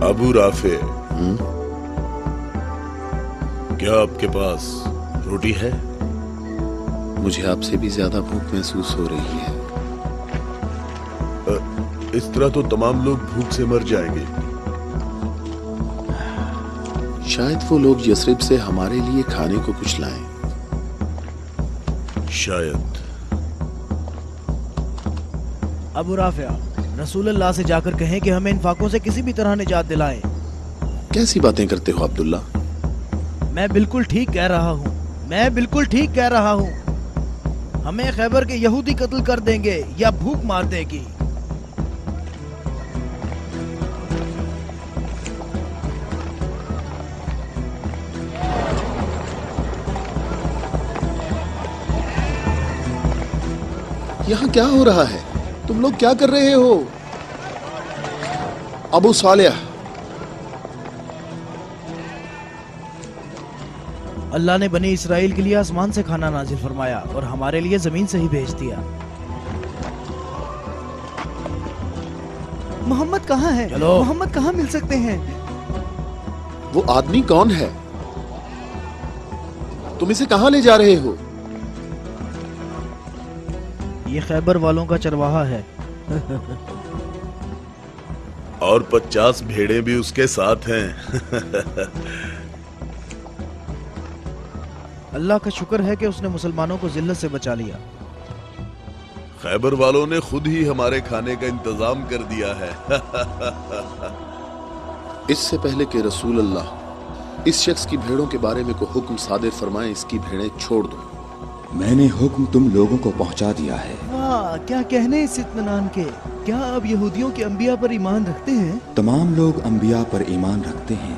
Abu Rafe, क्या आपके पास रोटी है? मुझे आपसे भी ज्यादा भूख महसूस हो रही है। इस तरह तो तमाम लोग भूख से मर जाएंगे। शायद वो लोग यसरिब से हमारे लिए खाने को कुछ लाएं। शायद। अबू राफिया, रसूलुल्लाह से जाकर कहें कि हमें इन फाकों से किसी भी तरह निजात दिलाएं। कैसी बातें करते हो अब्दुल्ला? मैं बिल्कुल ठीक कह रहा हूँ, मैं बिल्कुल ठीक कह रहा हूँ। हमें खैबर के यहूदी कत्ल कर देंगे या भूख मार देगी। यहाँ क्या हो रहा है? तुम लोग क्या कर रहे हो? अबू सालेह, अल्लाह ने बनी इसराइल के लिए आसमान से खाना नाजिल फरमाया और हमारे लिए जमीन से ही भेज दिया। मोहम्मद कहाँ है? चलो। मोहम्मद कहाँ मिल सकते हैं? वो आदमी कौन है? तुम इसे कहाँ ले जा रहे हो? ये खैबर वालों का चरवाहा है। और 50 भेड़ें भी उसके साथ हैं। अल्लाह का शुक्र है कि उसने मुसलमानों को जिल्लत से बचा लिया। खैबर वालों ने खुद ही हमारे खाने का इंतजाम कर दिया है। इससे पहले कि रसूल अल्लाह इस शख्स की भेड़ों के बारे में कोई हुक्म सादिर फरमाए, इसकी भेड़ें छोड़ दो। मैंने हुक्म तुम लोगों को पहुंचा दिया है। वाह, क्या कहने इस इत्मीनान के। क्या अब यहूदियों के अंबिया पर ईमान रखते हैं? तमाम लोग अंबिया पर ईमान रखते हैं,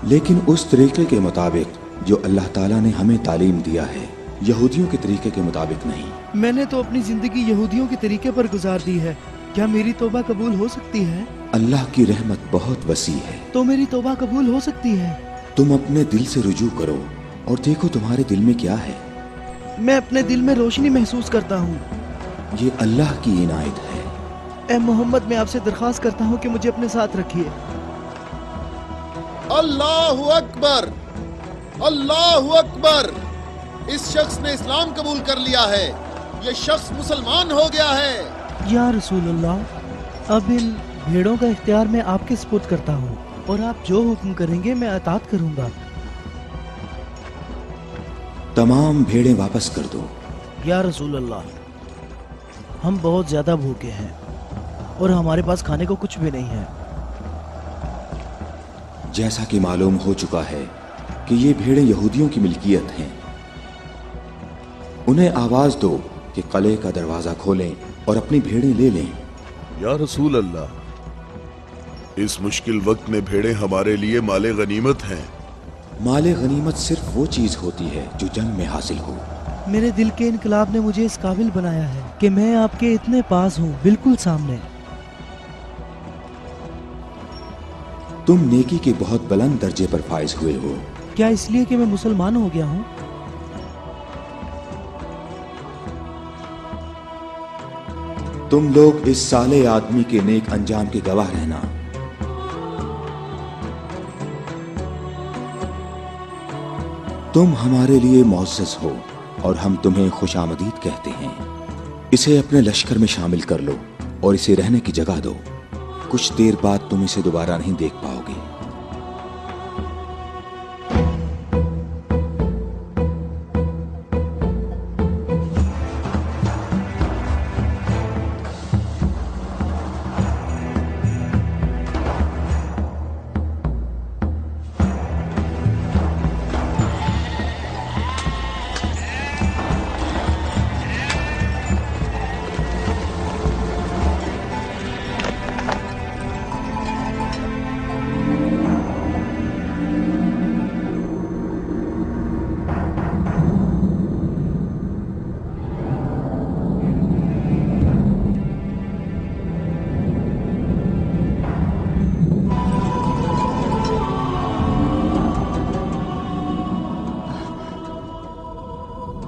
लेकिन उस तरीके के मुताबिक जो अल्लाह ताला ने हमें तालीम दिया है, यहूदियों के तरीके के मुताबिक नहीं। मैंने तो अपनी जिंदगी यहूदियों के तरीके पर गुजार दी है। क्या मेरी तौबा कबूल हो सकती है? अल्लाह की रहमत बहुत वसी है। तो मेरी तौबा कबूल हो सकती है? तुम अपने दिल से रुजू करो और देखो तुम्हारे दिल में क्या है। मैं अपने दिल में रोशनी महसूस करता हूँ। ये अल्लाह की इनायत है। ए मोहम्मद, मैं आपसे दरख्वास्त करता हूँ कि मुझे अपने साथ रखिए। अल्लाहु अकबर, अल्लाहु अकबर। इस शख्स ने इस्लाम कबूल कर लिया है। ये शख्स मुसलमान हो गया है। या रसूलुल्लाह, अब इन भेड़ों का इख्तियार मैं आपके सुपुर्द करता हूँ और आप जो हुक्म करेंगे मैं अतात करूँगा। तमाम भेड़ें वापस कर दो। या रसूल अल्लाह, हम बहुत ज्यादा भूखे हैं और हमारे पास खाने को कुछ भी नहीं है। जैसा कि मालूम हो चुका है कि ये भेड़ें यहूदियों की मिल्कियत हैं, उन्हें आवाज दो कि किले का दरवाजा खोलें और अपनी भेड़ें ले लें। या रसूल अल्लाह, इस मुश्किल वक्त में भेड़ें हमारे लिए माले गनीमत हैं। माले गनीमत सिर्फ वो चीज होती है जो जंग में हासिल हो। मेरे दिल के इनकलाब ने मुझे इस काबिल बनाया है कि मैं आपके इतने पास हूँ, बिल्कुल सामने। तुम नेकी के बहुत बुलंद दर्जे पर फाइज हुए हो। क्या इसलिए कि मैं मुसलमान हो गया हूँ? तुम लोग इस साले आदमी के नेक अंजाम के गवाह रहना। तुम हमारे लिए मुअज़्ज़ज़ हो और हम तुम्हें खुशामदीद कहते हैं। इसे अपने लश्कर में शामिल कर लो और इसे रहने की जगह दो। कुछ देर बाद तुम इसे दोबारा नहीं देख पाओगे।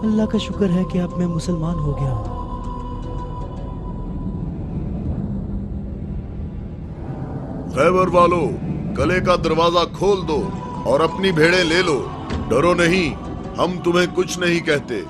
अल्लाह का शुक्र है कि अब मैं मुसलमान हो गया हूँ। खैबर वालों, कले का दरवाजा खोल दो और अपनी भेड़ें ले लो। डरो नहीं, हम तुम्हें कुछ नहीं कहते।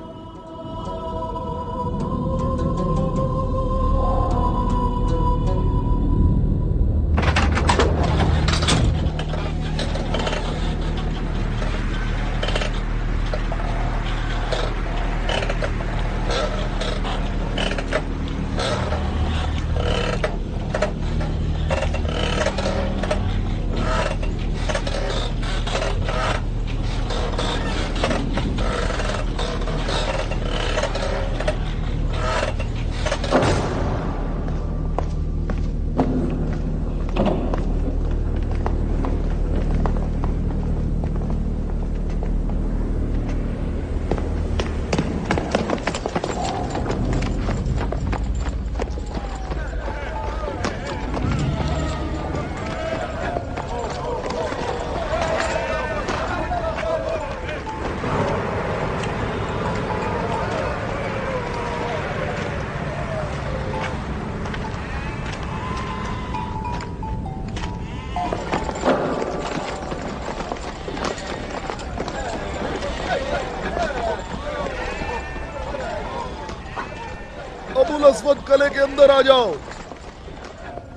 अबुल अस्वद, कले के अंदर आ जाओ।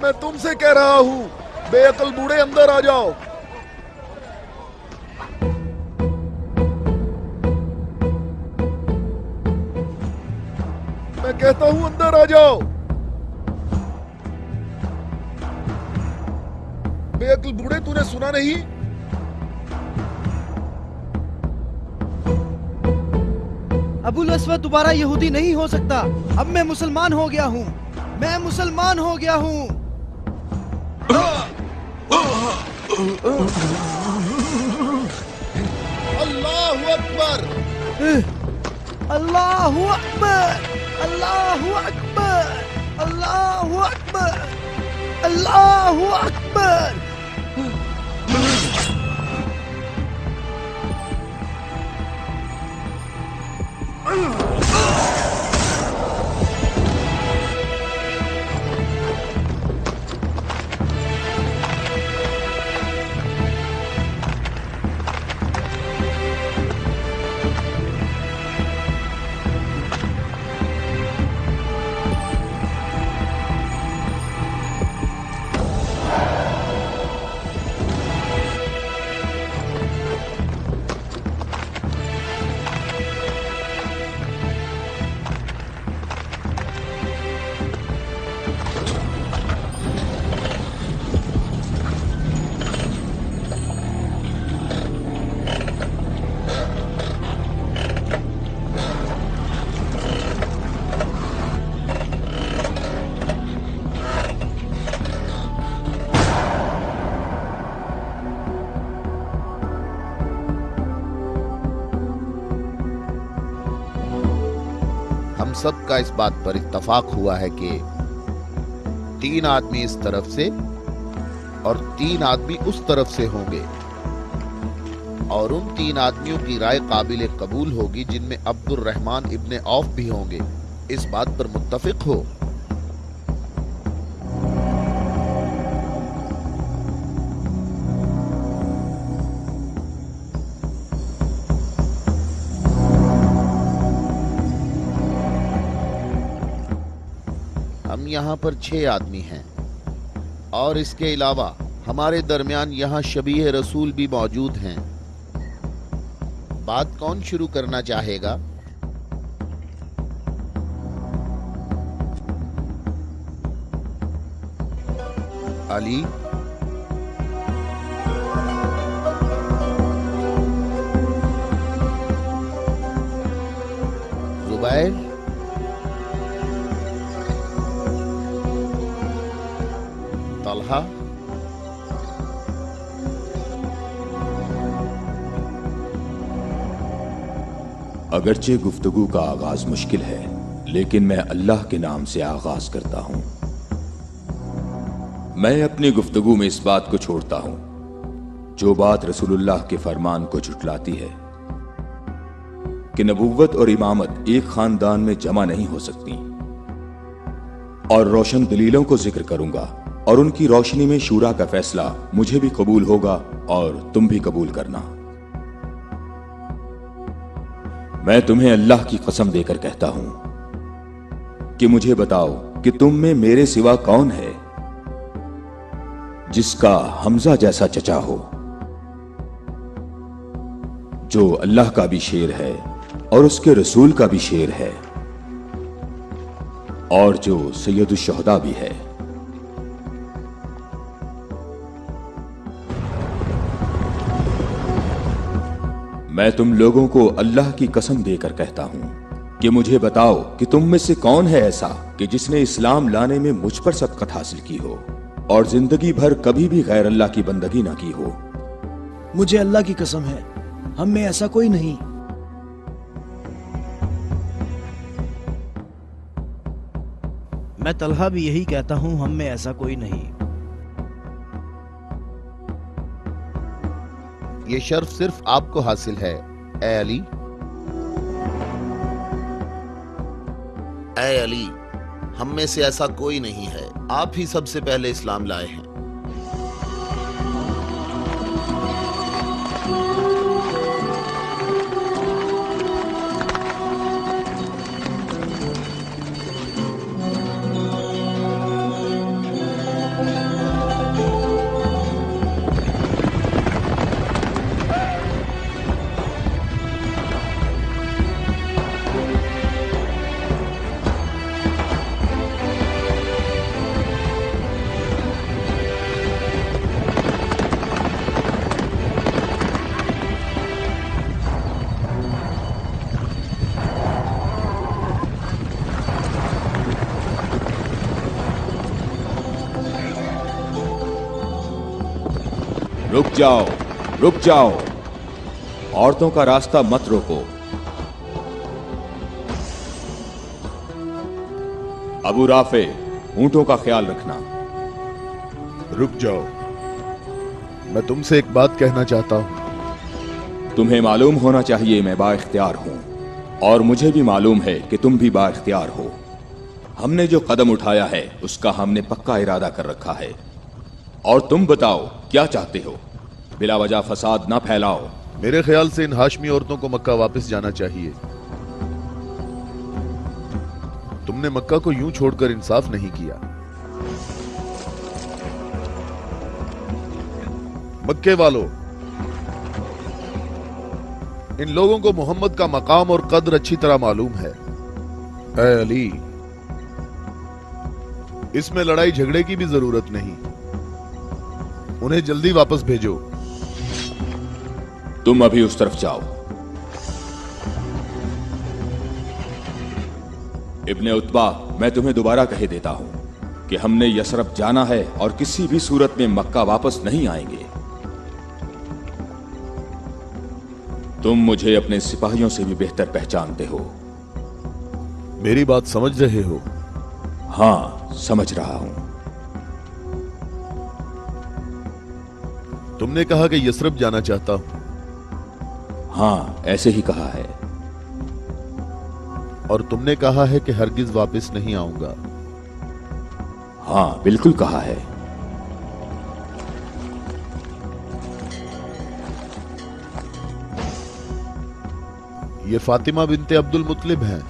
मैं तुमसे कह रहा हूं, बेअक्ल बूढ़े अंदर आ जाओ। मैं कहता हूं अंदर आ जाओ। बेअक्ल बूढ़े, तूने सुना नहीं? अबुल अस्वद दोबारा यहूदी नहीं हो सकता। अब मैं मुसलमान हो गया हूँ। मैं मुसलमान हो गया हूँ। अल्लाहु अकबर। अल्लाहु अकबर, अल्लाहु अकबर, अल्लाहु अकबर, अल्लाहु अकबर। हम सब का इस बात पर इत्तफाक हुआ है कि 3 आदमी इस तरफ से और 3 आदमी उस तरफ से होंगे, और उन 3 आदमियों की राय काबिल कबूल होगी जिनमें अब्दुर रहमान इब्ने औफ भी होंगे। इस बात पर मुत्तफिक हो? हम यहाँ पर 6 आदमी हैं, और इसके अलावा हमारे दरमियान यहाँ शबीह रसूल भी मौजूद हैं। बात कौन शुरू करना चाहेगा? अली? जुबैर? तलहा? अगरचे गुफ्तगू का आगाज मुश्किल है, लेकिन मैं अल्लाह के नाम से आगाज करता हूं। मैं अपनी गुफ्तगू में इस बात को छोड़ता हूं जो बात रसूलुल्लाह के फरमान को झुटलाती है कि नबुव्वत और इमामत एक खानदान में जमा नहीं हो सकती, और रोशन दलीलों को जिक्र करूंगा और उनकी रोशनी में शूरा का फैसला मुझे भी कबूल होगा और तुम भी कबूल करना। मैं तुम्हें अल्लाह की कसम देकर कहता हूं कि मुझे बताओ कि तुम में मेरे सिवा कौन है जिसका हमजा जैसा चचा हो, जो अल्लाह का भी शेर है और उसके रसूल का भी शेर है और जो सैयदुश शुहदा भी है। मैं तुम लोगों को अल्लाह की कसम देकर कहता हूं कि मुझे बताओ कि तुम में से कौन है ऐसा कि जिसने इस्लाम लाने में मुझ पर सबकत हासिल की हो और जिंदगी भर कभी भी गैर अल्लाह की बंदगी ना की हो। मुझे अल्लाह की कसम है, हम में ऐसा कोई नहीं। मैं तलहा भी यही कहता हूं, हम में ऐसा कोई नहीं। ये शर्फ सिर्फ आपको हासिल है ए अली। ऐ अली, हम में से ऐसा कोई नहीं है, आप ही सबसे पहले इस्लाम लाए हैं। रुक जाओ, औरतों का रास्ता मत रोको। अबू राफे, ऊंटों का ख्याल रखना। रुक जाओ, मैं तुमसे एक बात कहना चाहता हूं। तुम्हें मालूम होना चाहिए मैं बाइख्तियार हूं और मुझे भी मालूम है कि तुम भी बाइख्तियार हो। हमने जो कदम उठाया है उसका हमने पक्का इरादा कर रखा है। और तुम बताओ क्या चाहते हो? बिला वजह फसाद ना फैलाओ। मेरे ख्याल से इन हाशमी औरतों को मक्का वापस जाना चाहिए। तुमने मक्का को यूं छोड़कर इंसाफ नहीं किया। मक्के वालों, इन लोगों को मोहम्मद का मकाम और कद्र अच्छी तरह मालूम है। ऐ अली, इसमें लड़ाई झगड़े की भी जरूरत नहीं। उन्हें जल्दी वापस भेजो। तुम अभी उस तरफ जाओ। इब्ने उतबा, मैं तुम्हें दोबारा कह देता हूं कि हमने यसरब जाना है और किसी भी सूरत में मक्का वापस नहीं आएंगे। तुम मुझे अपने सिपाहियों से भी बेहतर पहचानते हो। मेरी बात समझ रहे हो? हां, समझ रहा हूं। तुमने कहा कि यसरब जाना चाहता हूं। हां, ऐसे ही कहा है। और तुमने कहा है कि हरगिज वापस नहीं आऊंगा। हां, बिल्कुल कहा है। ये फातिमा बिनते अब्दुल मुत्तलिब हैं।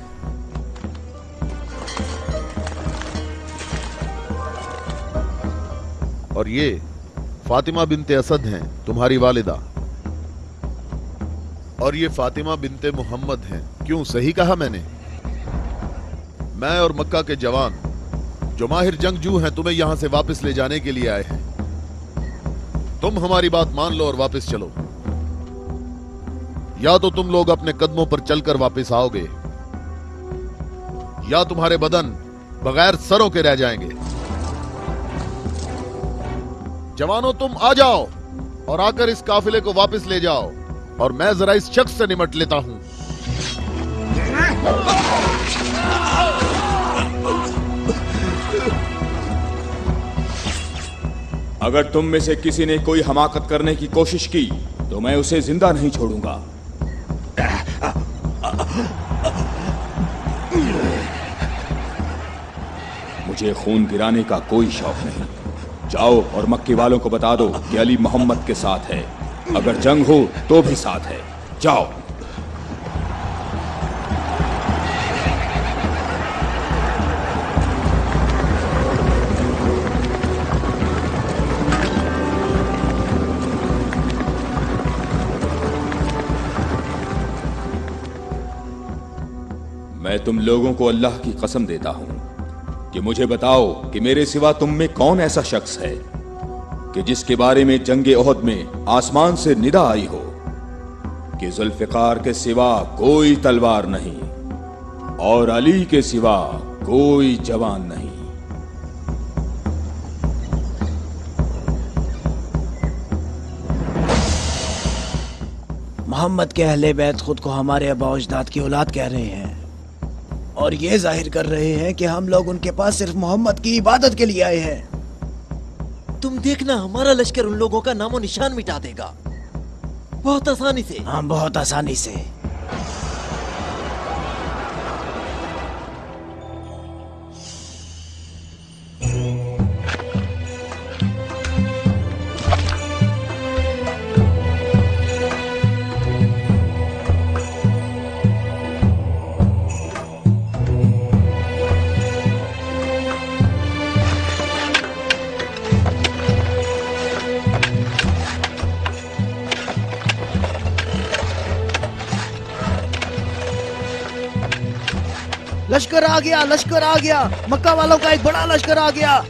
और ये फातिमा बिनते असद हैं, तुम्हारी वालिदा। और ये फातिमा बिनते मोहम्मद हैं। क्यों, सही कहा मैंने? मैं और मक्का के जवान जो माहिर जंगजू हैं तुम्हें यहां से वापस ले जाने के लिए आए हैं। तुम हमारी बात मान लो और वापस चलो, या तो तुम लोग अपने कदमों पर चलकर वापस आओगे या तुम्हारे बदन बगैर सरों के रह जाएंगे। जवानों, तुम आ जाओ और आकर इस काफिले को वापस ले जाओ और मैं जरा इस शख्स से निमट लेता हूं। अगर तुम में से किसी ने कोई हमाकत करने की कोशिश की तो मैं उसे जिंदा नहीं छोड़ूंगा। मुझे खून गिराने का कोई शौक नहीं। जाओ और मक्के वालों को बता दो कि अली मोहम्मद के साथ है, अगर जंग हो तो भी साथ है। जाओ। मैं तुम लोगों को अल्लाह की कसम देता हूं कि मुझे बताओ कि मेरे सिवा तुम में कौन ऐसा शख्स है कि जिसके बारे में जंगे ओहद में आसमान से निदा आई हो कि जुल्फिकार के सिवा कोई तलवार नहीं और अली के सिवा कोई जवान नहीं। मोहम्मद के अहले बैत खुद को हमारे आबा अजदाद की औलाद कह रहे हैं और ये जाहिर कर रहे हैं कि हम लोग उनके पास सिर्फ मोहम्मद की इबादत के लिए आए हैं। तुम देखना, हमारा लश्कर उन लोगों का नामो निशान मिटा देगा, बहुत आसानी से। हाँ, बहुत आसानी से। लश्कर आ गया, लश्कर आ गया, मक्का वालों का एक बड़ा लश्कर आ गया।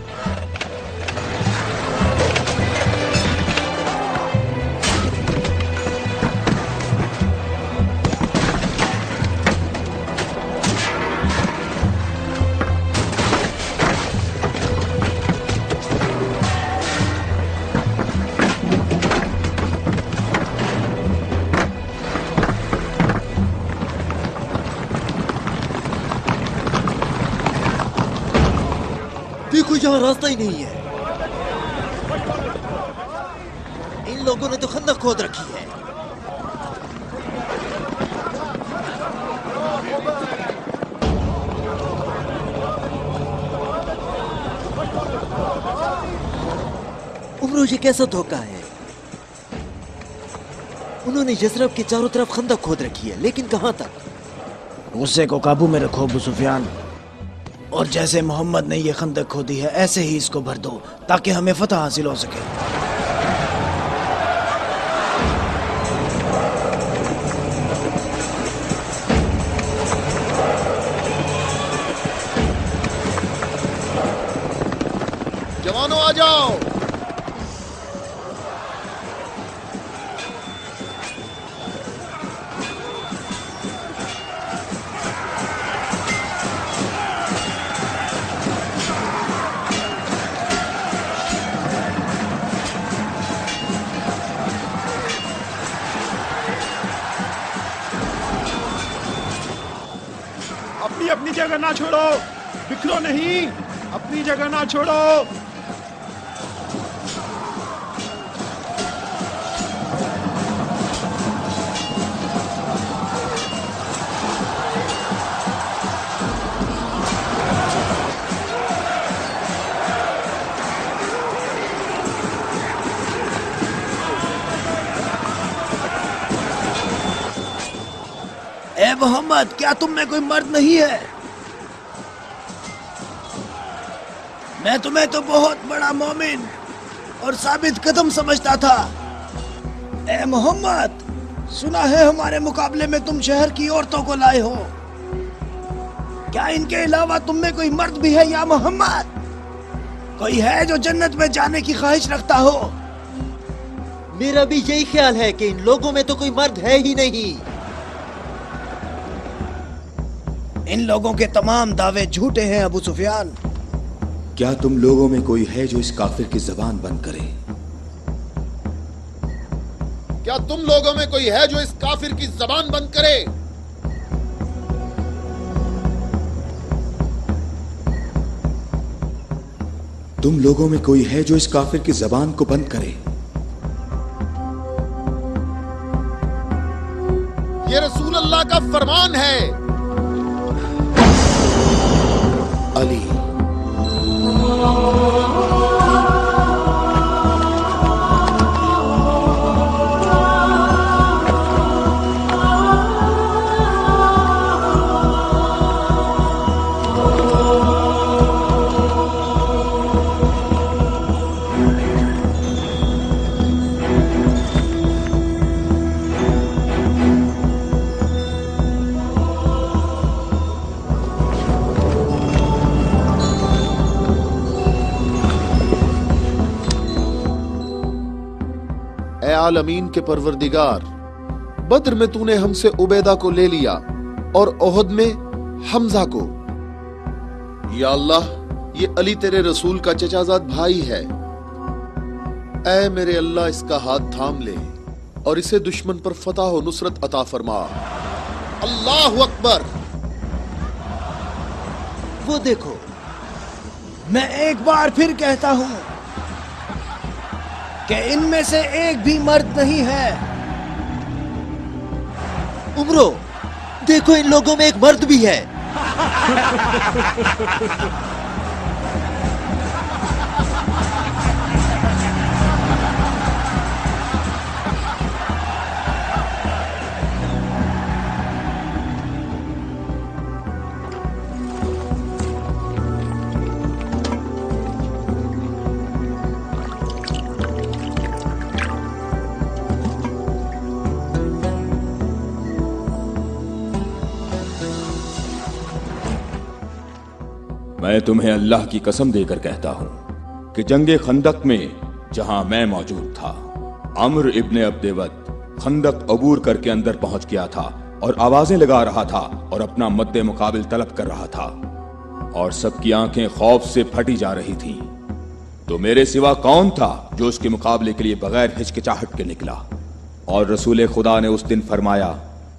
देखो, यहाँ रास्ता ही नहीं है। इन लोगों ने तो खंदक खोद रखी है। उमरो, ये कैसा धोखा है? उन्होंने यसरब के चारों तरफ खंदक खोद रखी है, लेकिन कहां तक? गुस्से को काबू में रखो अबू सुफियान, और जैसे मोहम्मद ने ये खंदक खोदी है ऐसे ही इसको भर दो ताकि हमें फतह हासिल हो सके। जवानों आ जाओ। अपनी जगह ना छोड़ो, बिखरो नहीं, अपनी जगह ना छोड़ो। ए मोहम्मद, क्या तुम में कोई मर्द नहीं है? मैं तुम्हें तो बहुत बड़ा मोमिन और साबित कदम समझता था। ए मोहम्मद, सुना है हमारे मुकाबले में तुम शहर की औरतों को लाए हो। क्या इनके अलावा तुम में कोई मर्द भी है या मोहम्मद? कोई है जो जन्नत में जाने की ख्वाहिश रखता हो? मेरा भी यही ख्याल है कि इन लोगों में तो कोई मर्द है ही नहीं। इन लोगों के तमाम दावे झूठे हैं अबू सुफियान। क्या तुम लोगों में कोई है जो इस काफिर की जबान बंद करे? क्या तुम लोगों में कोई है जो इस काफिर की जबान बंद करे? तुम लोगों में कोई है जो इस काफिर की जबान को बंद करे? ये रसूल अल्लाह का फरमान है। अली आलमीन के परवरदिगार, बद्र में तूने हमसे उबैदा को ले लिया और ओहद में हमजा को। या अल्लाह, ये अली तेरे रसूल का चचाजाद भाई है। ऐ मेरे अल्लाह, इसका हाथ थाम ले और इसे दुश्मन पर फतह और नुसरत अता फरमा। अल्लाहु अकबर। वो देखो, मैं एक बार फिर कहता हूं कि इनमें से एक भी मर्द नहीं है। उमरो, देखो इन लोगों में एक मर्द भी है। मैं तुम्हें अल्लाह की कसम देकर कहता हूं कि जंगे खंदक में जहां मैं मौजूद था, अम्र इब्ने अब्देवद खंदक अबूर करके अंदर पहुंच गया था और आवाजें लगा रहा था और अपना मद्दे मुकाबिल तलब कर रहा था और सबकी आंखें खौफ से फटी जा रही थीं। तो मेरे सिवा कौन था जो उसके मुकाबले के लिए बगैर हिचकिचाहट के निकला? और रसूल खुदा ने उस दिन फरमाया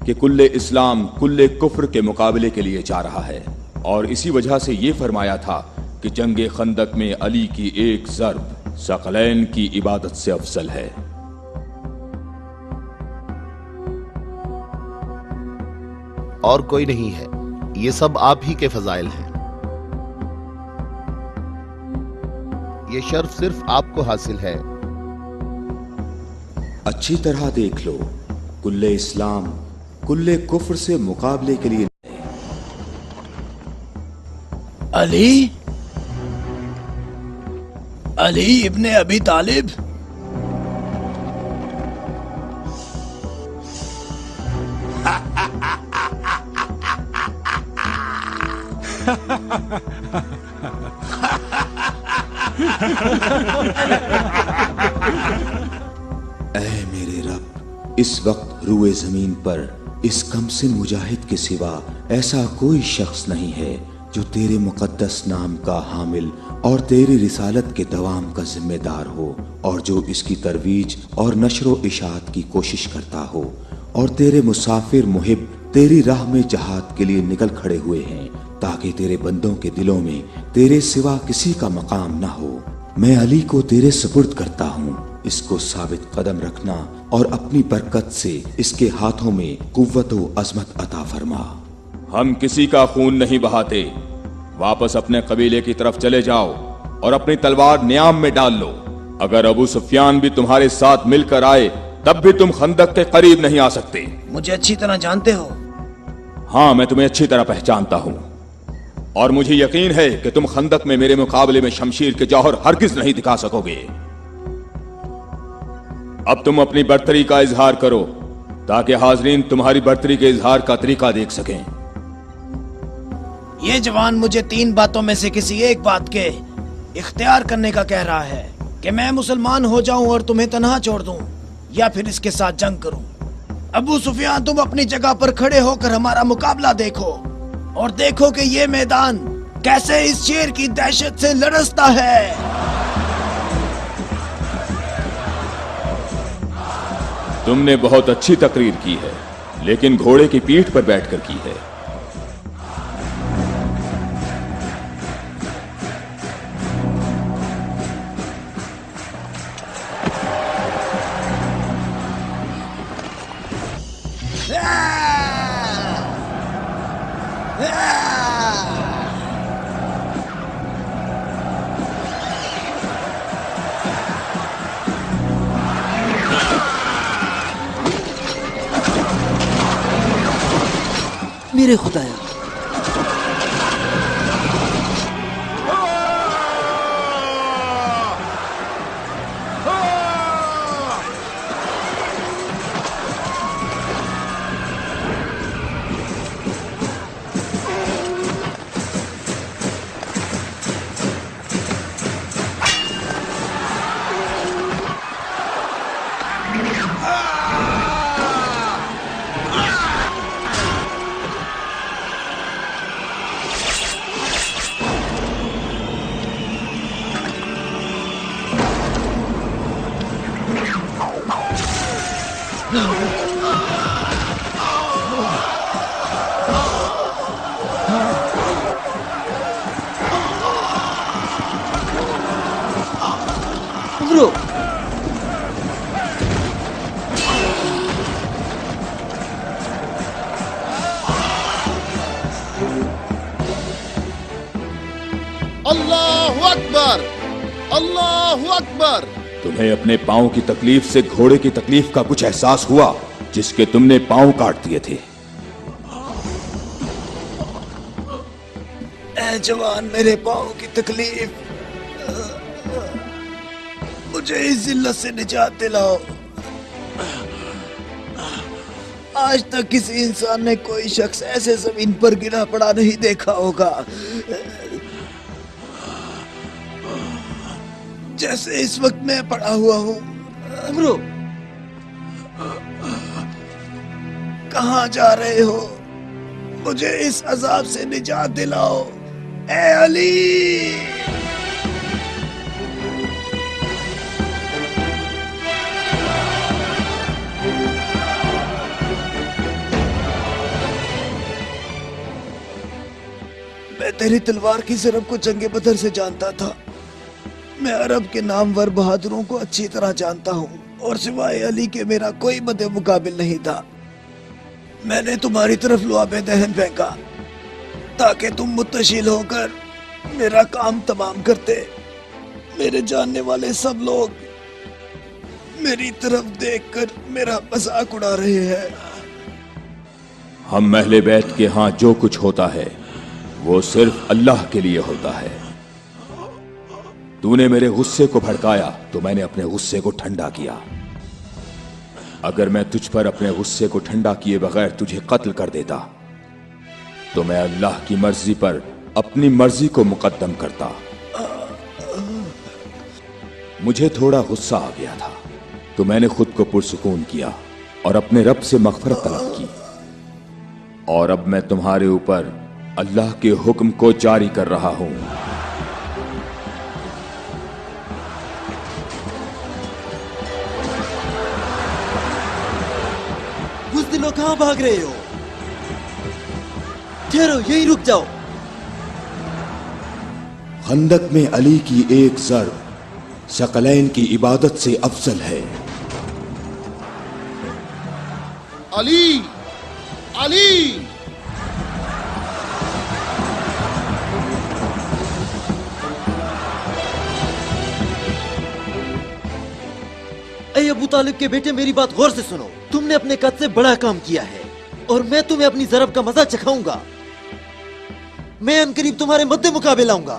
कि कुल्ले इस्लाम कुल्ले कुफ्र के मुकाबले के लिए जा रहा है, और इसी वजह से ये फरमाया था कि जंगे खंदक में अली की एक ज़र्ब सकलैन की इबादत से अफजल है। और कोई नहीं है, ये सब आप ही के फजाइल हैं। ये शर्फ सिर्फ आपको हासिल है। अच्छी तरह देख लो, कुल्ले इस्लाम कुल्ले कुफ्र से मुकाबले के लिए अली, अली इब्ने अबी तालिब। ऐ मेरे रब, इस वक्त रुए जमीन पर इस कमसिन मुजाहिद के सिवा ऐसा कोई शख्स नहीं है जो तेरे मुकद्दस नाम का हामिल और तेरी रिसालत के दवाम का जिम्मेदार हो, और जो इसकी तरवीज और नशरो इशात की कोशिश करता हो, और तेरे मुसाफिर मुहिब तेरी राह में जहाद के लिए निकल खड़े हुए हैं ताकि तेरे बंदों के दिलों में तेरे सिवा किसी का मकाम ना हो। मैं अली को तेरे सुपुर्द करता हूँ, इसको साबित कदम रखना और अपनी बरकत से इसके हाथों में कुव्वत व अजमत अता फरमा। हम किसी का खून नहीं बहाते, वापस अपने कबीले की तरफ चले जाओ और अपनी तलवार न्याम में डाल लो। अगर अबू सुफियान भी तुम्हारे साथ मिलकर आए तब भी तुम खंदक के करीब नहीं आ सकते। मुझे अच्छी तरह जानते हो? हाँ, मैं तुम्हें अच्छी तरह पहचानता हूँ और मुझे यकीन है कि तुम खंदक में मेरे मुकाबले में शमशीर के जौहर हरगिज नहीं दिखा सकोगे। अब तुम अपनी बर्तरी का इजहार करो ताकि हाजरीन तुम्हारी बर्तरी के इजहार का तरीका देख सकें। ये जवान मुझे 3 बातों में से किसी एक बात के इख्तियार करने का कह रहा है कि मैं मुसलमान हो जाऊं और तुम्हें तन्हा छोड़ दूं, या फिर इसके साथ जंग करूं। अबू सुफियान, तुम अपनी जगह पर खड़े होकर हमारा मुकाबला देखो और देखो कि ये मैदान कैसे इस शेर की दहशत से लरसता है। तुमने बहुत अच्छी तकरीर की है, लेकिन घोड़े की पीठ पर बैठकर की है। मेरे खुदाया, उमरो, अल्लाहु अकबर, अल्लाहु अकबर। तुम्हें अपने पांव की तकलीफ से घोड़े की तकलीफ का कुछ एहसास हुआ जिसके तुमने पांव काट दिए थे? ए जवान, मेरे पाँव की तकलीफ, मुझे इस जिल्लत से निजात दिलाओ। आज तक किसी इंसान ने कोई शख्स ऐसे जमीन पर गिरा पड़ा नहीं देखा होगा जैसे इस वक्त मैं पड़ा हुआ हूँ। उमरो, कहाँ जा रहे हो? मुझे इस अजाब से निजात दिलाओ, ए अली। मैं तेरी तलवार की ज़रब को जंगे बदर से जानता था। मैं अरब के नामवर बहादुरों को अच्छी तरह जानता हूँ और सिवाय अली के मेरा कोई मद्दे मुकाबिल नहीं था। मैंने तुम्हारी तरफ लुआबे दहन फेंका ताकि तुम मुत्तशिल होकर मेरा काम तमाम करते। मेरे जानने वाले सब लोग मेरी तरफ देखकर मेरा मजाक उड़ा रहे हैं। हम अहले बैत के यहाँ जो कुछ होता है वो सिर्फ अल्लाह के लिए होता है। तूने मेरे गुस्से को भड़काया तो मैंने अपने गुस्से को ठंडा किया। अगर मैं तुझ पर अपने गुस्से को ठंडा किए बगैर तुझे कत्ल कर देता तो मैं अल्लाह की मर्जी पर अपनी मर्जी को मुकद्दम करता। मुझे थोड़ा गुस्सा आ गया था तो मैंने खुद को पुरसुकून किया और अपने रब से मग़फ़िरत तलब की। और अब मैं तुम्हारे ऊपर अल्लाह के हुक्म को जारी कर रहा हूं। बुज़दिलों, कहां भाग रहे हो? ठहरो, यहीं रुक जाओ। खंदक में अली की एक ज़र्ब सकलैन की इबादत से अफजल है। अली, अली। ऐ अबू तालिब के बेटे, मेरी बात गौर से सुनो। तुमने अपने कद से बड़ा काम किया है और मैं तुम्हें अपनी ज़रब का मजा चखाऊंगा। मैं अनकरीब तुम्हारे मद्दे मुकाबले आऊंगा।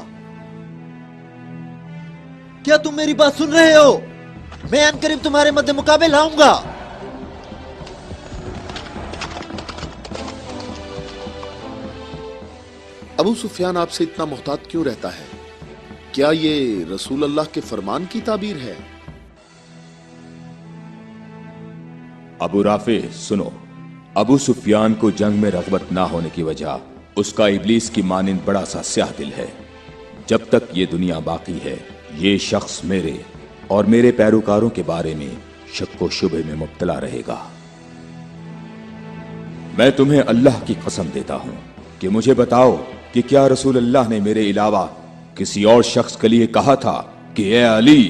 क्या तुम मेरी बात सुन रहे हो? मैं अनकरीब तुम्हारे मद्दे मुकाबले लाऊंगा। अबू सुफियान आपसे इतना मोहतात क्यों रहता है? क्या ये रसूल अल्लाह के फरमान की ताबीर है? अबू राफे सुनो, अबू सुफियान को जंग में रग़बत ना होने की वजह उसका इब्लीस की मानिंद बड़ा सा स्याह दिल है। जब तक ये दुनिया बाकी है ये शख्स मेरे और मेरे पैरोकारों के बारे में शक व शुबे में मुब्तला रहेगा। मैं तुम्हें अल्लाह की कसम देता हूं कि मुझे बताओ कि क्या रसूल अल्लाह ने मेरे अलावा किसी और शख्स के लिए कहा था कि ए अली,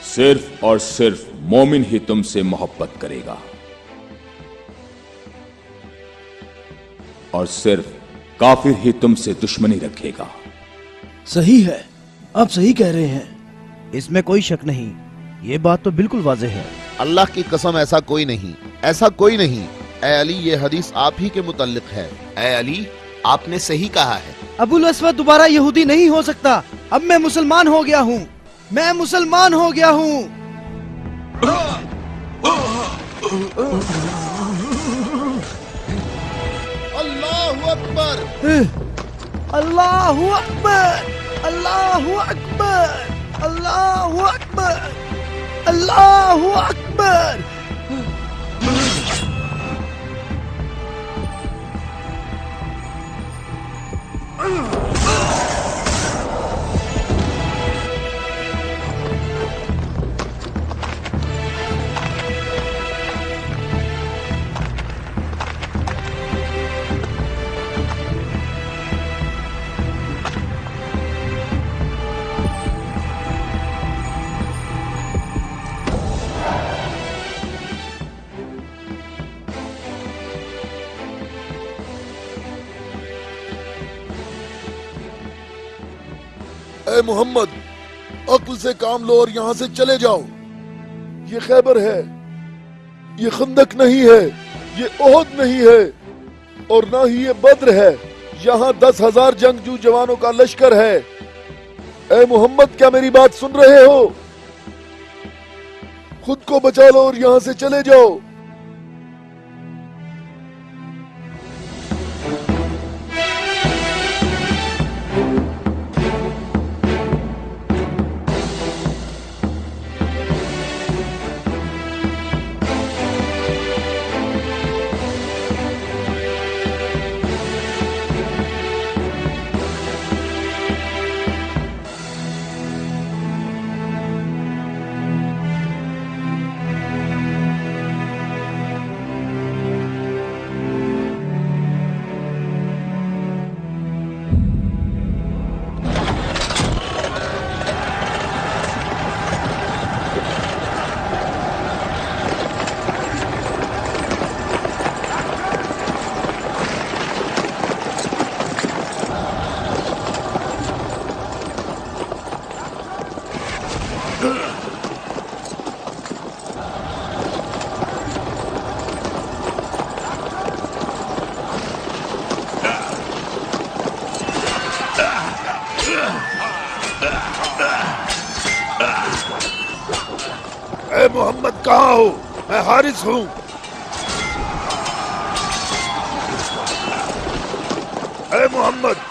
सिर्फ और सिर्फ मोमिन ही तुमसे मोहब्बत करेगा और सिर्फ काफिर ही तुमसे दुश्मनी रखेगा। सही है, आप सही कह रहे हैं। इसमें कोई शक नहीं, ये बात तो बिल्कुल वाज़ेह है। अल्लाह की कसम, ऐसा कोई नहीं, ऐसा कोई नहीं। ए अली, ये हदीस आप ही के मुतल्लिक है। ए अली, आपने सही कहा है। अबुल अस्वद दोबारा यहूदी नहीं हो सकता। अब मैं मुसलमान हो गया हूँ, मैं मुसलमान हो गया हूँ। अल्लाहु अकबर, अल्लाहु अकबर, अल्लाहु अकबर, अल्लाहु अकबर, अल्लाहु अकबर। اے محمد عقل سے کام لو اور یہاں سے چلے جاؤ. یہ خیبر ہے, یہ خندق نہیں ہے, یہ احد نہیں ہے, اور نہ ہی یہ بدر ہے. یہاں 10,000 جنگجو جوانوں کا لشکر ہے. اے محمد کیا میری بات سن رہے ہو؟ خود کو بچا لو اور یہاں سے چلے جاؤ. اے محمد کہاں ہو؟ میں حارث ہوں. اے محمد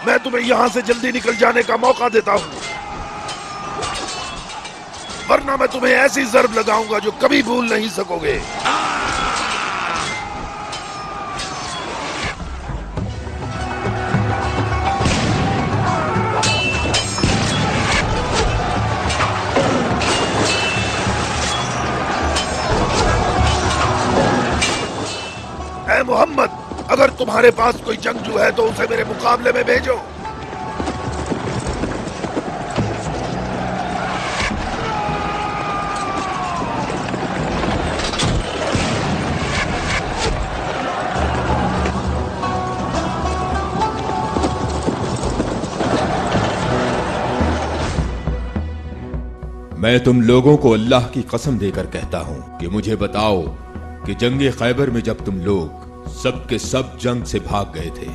میں تمہیں یہاں سے جلدی نکل جانے کا موقع دیتا ہوں, ورنہ میں تمہیں ایسی ضرب لگاؤں گا جو کبھی بھول نہیں سکو گے. اے محمد اگر تمہارے پاس کوئی جنگجو ہے تو اسے میرے مقابلے میں بھیجو. میں تم لوگوں کو اللہ کی قسم دے کر کہتا ہوں کہ مجھے بتاؤ کہ جنگ خیبر میں جب تم لوگ سب کے سب جنگ سے بھاگ گئے تھے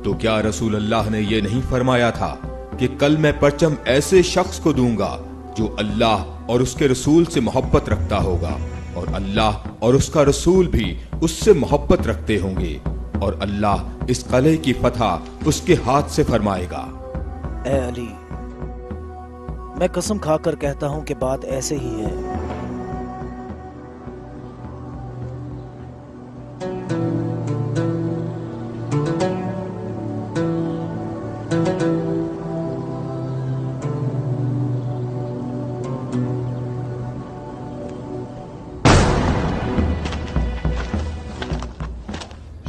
تو کیا رسول اللہ نے یہ نہیں فرمایا تھا کہ کل میں پرچم ایسے شخص کو دوں گا جو اللہ اور اس کے رسول سے محبت رکھتا ہوگا, اور اللہ اور اس کا رسول بھی اس سے محبت رکھتے ہوں گے, اور اللہ اس قلعے کی فتح اس کے ہاتھ سے فرمائے گا. اے علی میں قسم کھا کر کہتا ہوں کہ بات ایسے ہی ہے.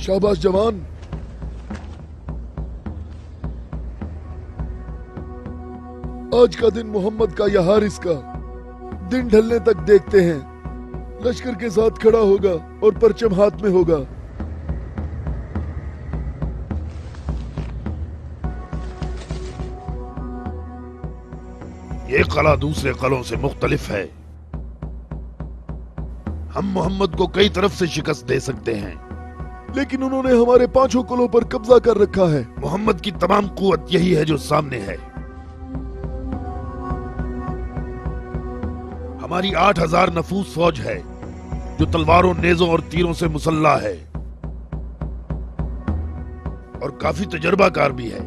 شاباش جوان. آج کا دن محمد کا یا حارث کا دن ڈھلنے تک دیکھتے ہیں. لشکر کے ساتھ کھڑا ہوگا اور پرچم ہاتھ میں ہوگا. یہ قلعہ دوسرے قلعوں سے مختلف ہے. ہم محمد کو کئی طرف سے شکست دے سکتے ہیں, لیکن انہوں نے ہمارے 5 قلعوں پر قبضہ کر رکھا ہے. محمد کی تمام قوت یہی ہے جو سامنے ہے. ہماری 8,000 نفوس فوج ہے جو تلواروں, نیزوں اور تیروں سے مسلح ہے, اور کافی تجربہ کار بھی ہے.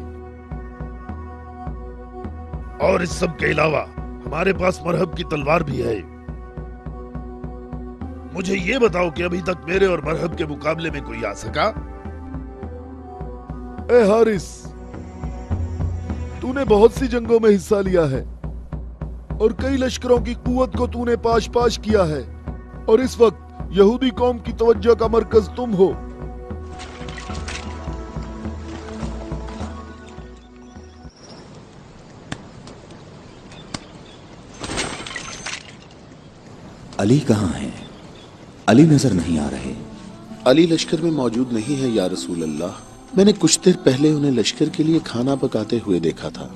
اور اس سب کے علاوہ ہمارے پاس مرہب کی تلوار بھی ہے. مجھے یہ بتاؤ کہ ابھی تک میرے اور مرہب کے مقابلے میں کوئی آ سکا؟ اے حارث تو نے بہت سی جنگوں میں حصہ لیا ہے اور کئی لشکروں کی قوت کو تو نے پاش پاش کیا ہے, اور اس وقت یہودی قوم کی توجہ کا مرکز تم ہو. علی کہاں ہیں؟ علی نظر نہیں آ رہے. علی لشکر میں موجود نہیں ہے یا رسول اللہ. میں نے کچھ دیر پہلے انہیں لشکر کے لیے کھانا پکاتے ہوئے دیکھا تھا.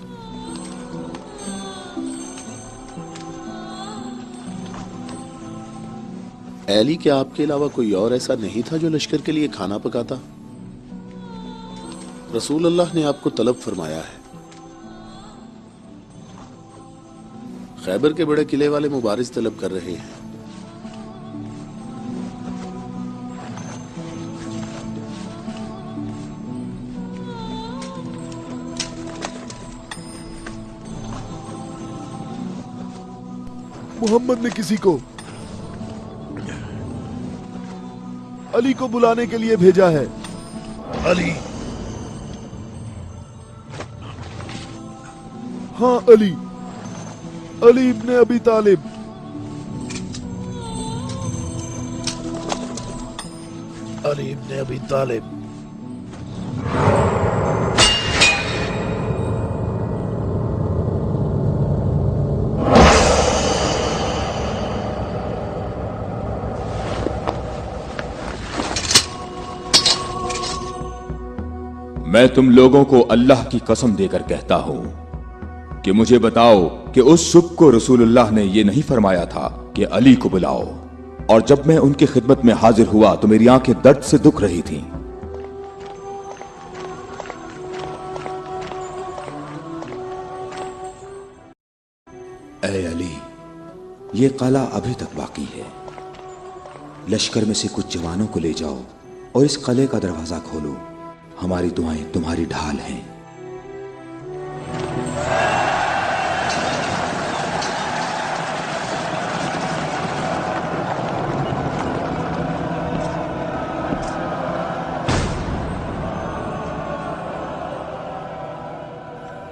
علی کیا آپ کے علاوہ کوئی اور ایسا نہیں تھا جو لشکر کے لیے کھانا پکاتا؟ رسول اللہ نے آپ کو طلب فرمایا ہے۔ خیبر کے بڑے قلعے والے مبارز طلب کر رہے ہیں۔ محمد نے کسی کو علی کو بلانے کے لیے بھیجا ہے۔ علی؟ ہاں علی، علی ابن ابی طالب۔ علی ابن ابی طالب؟ میں تم لوگوں کو اللہ کی قسم دے کر کہتا ہوں کہ مجھے بتاؤ کہ اس صبح کو رسول اللہ نے یہ نہیں فرمایا تھا کہ علی کو بلاؤ، اور جب میں ان کی خدمت میں حاضر ہوا تو میری آنکھیں درد سے دکھ رہی تھیں۔ اے علی، یہ قلعہ ابھی تک باقی ہے۔ لشکر میں سے کچھ جوانوں کو لے جاؤ اور اس قلعے کا دروازہ کھولو۔ ہماری دعائیں تمہاری ڈھال ہیں۔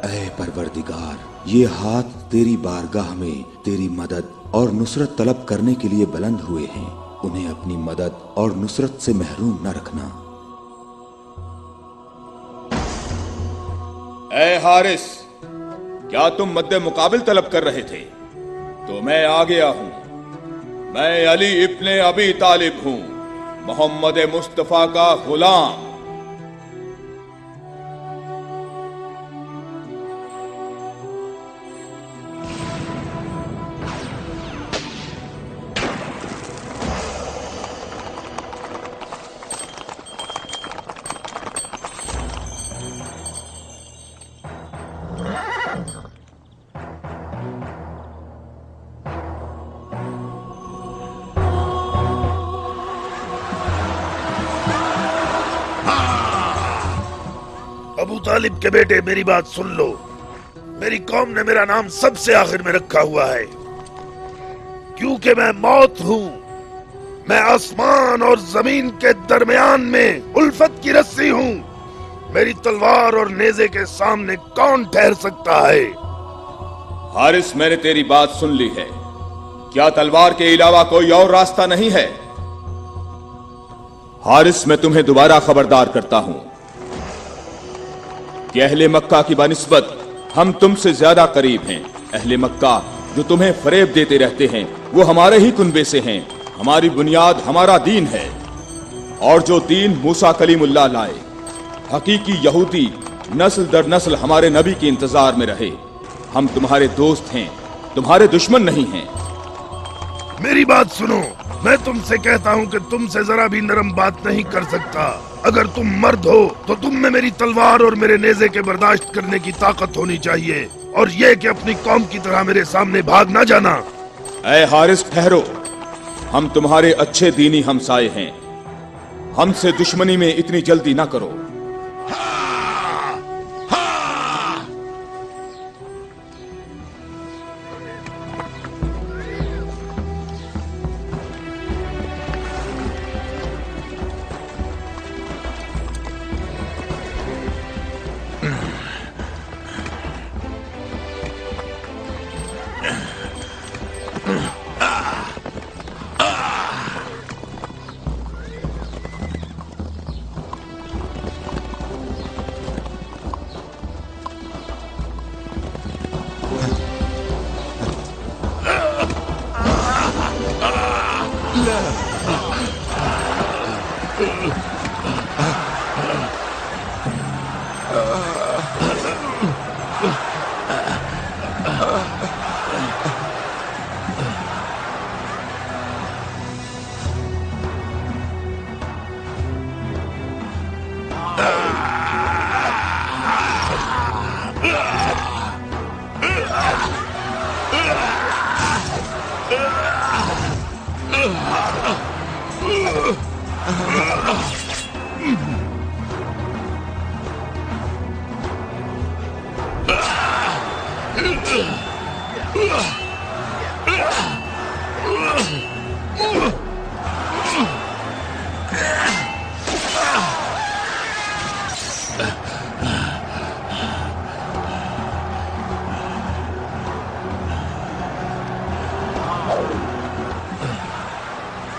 اے پروردگار، یہ ہاتھ تیری بارگاہ میں تیری مدد اور نصرت طلب کرنے کے لیے بلند ہوئے ہیں، انہیں اپنی مدد اور نصرت سے محروم نہ رکھنا۔ اے حارث، کیا تم مد مقابل طلب کر رہے تھے؟ تو میں آ گیا ہوں۔ میں علی ابن ابی طالب ہوں، محمد مصطفیٰ کا غلام۔ ابو طالب کے بیٹے، میری بات سن لو۔ میری قوم نے میرا نام سب سے آخر میں رکھا ہوا ہے، کیونکہ میں موت ہوں۔ میں آسمان اور زمین کے درمیان میں الفت کی رسی ہوں۔ میری تلوار اور نیزے کے سامنے کون ٹھہر سکتا ہے؟ حارث، میں نے تیری بات سن لی ہے۔ کیا تلوار کے علاوہ کوئی اور راستہ نہیں ہے؟ حارث، میں تمہیں دوبارہ خبردار کرتا ہوں کہ اہل مکہ کی بنسبت ہم تم سے زیادہ قریب ہیں۔ اہل مکہ جو تمہیں فریب دیتے رہتے ہیں وہ ہمارے ہی کنبے سے ہیں۔ ہماری بنیاد ہمارا دین ہے، اور جو دین موسیٰ کلیم اللہ لائے، حقیقی یہودی نسل در نسل ہمارے نبی کے انتظار میں رہے۔ ہم تمہارے دوست ہیں، تمہارے دشمن نہیں ہیں۔ میری بات سنو، میں تم سے کہتا ہوں کہ تم سے ذرا بھی نرم بات نہیں کر سکتا۔ اگر تم مرد ہو تو تم میں میری تلوار اور میرے نیزے کے برداشت کرنے کی طاقت ہونی چاہیے، اور یہ کہ اپنی قوم کی طرح میرے سامنے بھاگ نہ جانا۔ اے حارث، ٹھہرو، ہم تمہارے اچھے دینی ہمسائے ہیں، ہم سے دشمنی میں اتنی جلدی نہ کرو۔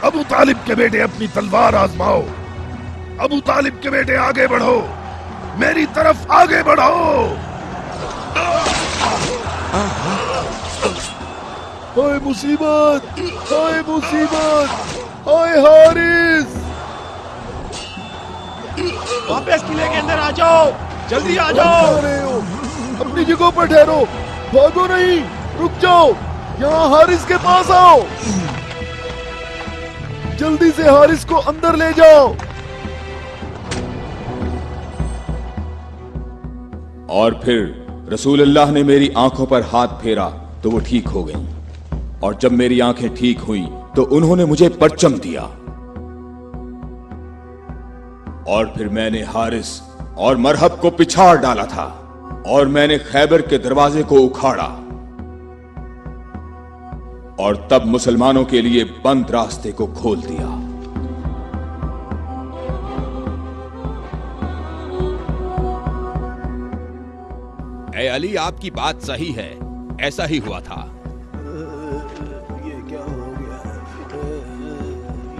अबू तालिब के बेटे अपनी तलवार आजमाओ। अबू तालिब के बेटे आगे बढ़ो, मेरी तरफ आगे बढ़ो। हाय मुसीबत, हाय मुसीबत, हाय हारिस। वापस किले के अंदर आ जाओ, जल्दी आ जाओ। अपनी जगह पर ठहरो, भागो नहीं, रुक जाओ। यहाँ हारिस के पास आओ, जल्दी से हारिस को अंदर ले जाओ। और फिर रसूलुल्लाह ने मेरी आंखों पर हाथ फेरा तो वो ठीक हो गई, और जब मेरी आंखें ठीक हुई तो उन्होंने मुझे परचम दिया, और फिर मैंने हारिस और मरहब को पिछाड़ डाला था, और मैंने खैबर के दरवाजे को उखाड़ा, और तब मुसलमानों के लिए बंद रास्ते को खोल दिया। ए अली, आपकी बात सही है, ऐसा ही हुआ था। ये क्या हो गया?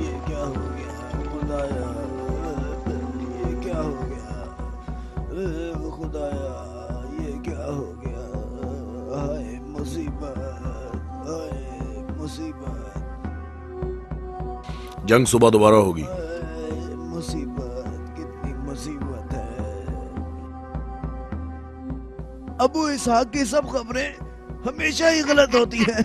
ये क्या हो गया? खुदाया, ये क्या हो गया? खुदाया, ये क्या हो गया? हाय मुसीबत, हाय मुसीबत, जंग सुबह दोबारा होगी। मुसीबत, कितनी मुसीबत है। अबू इसहाक की सब खबरें हमेशा ही गलत होती हैं।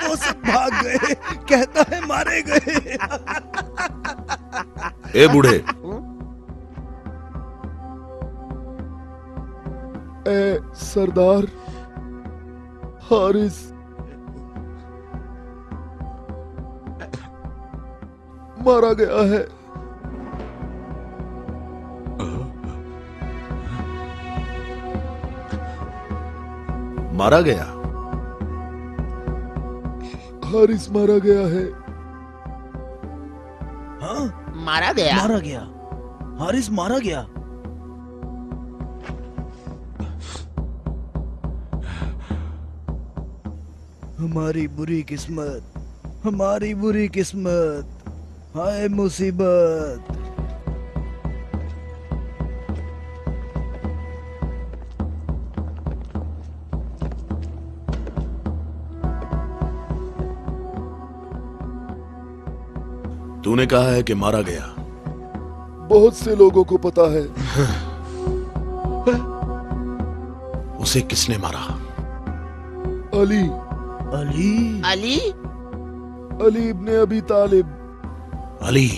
वो सब भाग गए, कहता है मारे गए। ए बूढ़े, ए सरदार, हारिस मारा गया है। मारा गया? हारिस मारा गया है। हाँ, मारा गया? मारा गया, हारिस मारा गया। हमारी बुरी किस्मत, हमारी बुरी किस्मत, हाय मुसीबत। तूने कहा है कि मारा गया। बहुत से लोगों को पता है। उसे किसने मारा? अली, अली, अली? अली इब्ने अबी तालिब। अली?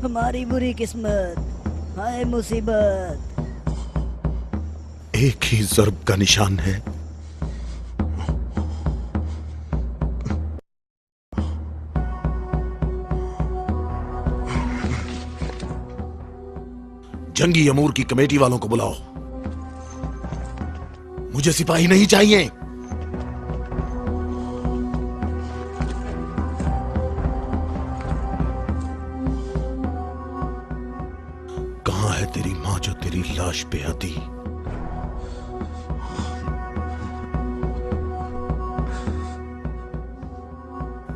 हमारी बुरी किस्मत, हाय मुसीबत। एक ही ज़र्ब का निशान है। जंगी अमूर की कमेटी वालों को बुलाओ। मुझे सिपाही नहीं चाहिए। कहां है तेरी मां जो तेरी लाश पे आती?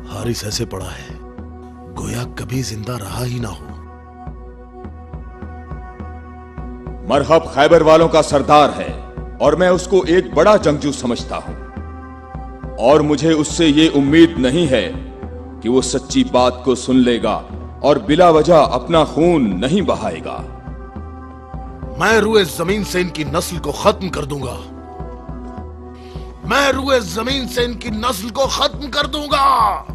हारिस ऐसे पड़ा है गोया कभी जिंदा रहा ही ना हो। मरहब खैबर वालों का सरदार है और मैं उसको एक बड़ा जंगजू समझता हूं, और मुझे उससे ये उम्मीद नहीं है कि वो सच्ची बात को सुन लेगा और बिला वजह अपना खून नहीं बहाएगा। मैं रुए जमीन से इनकी नस्ल को खत्म कर दूंगा। मैं रुए जमीन से इनकी नस्ल को खत्म कर दूंगा।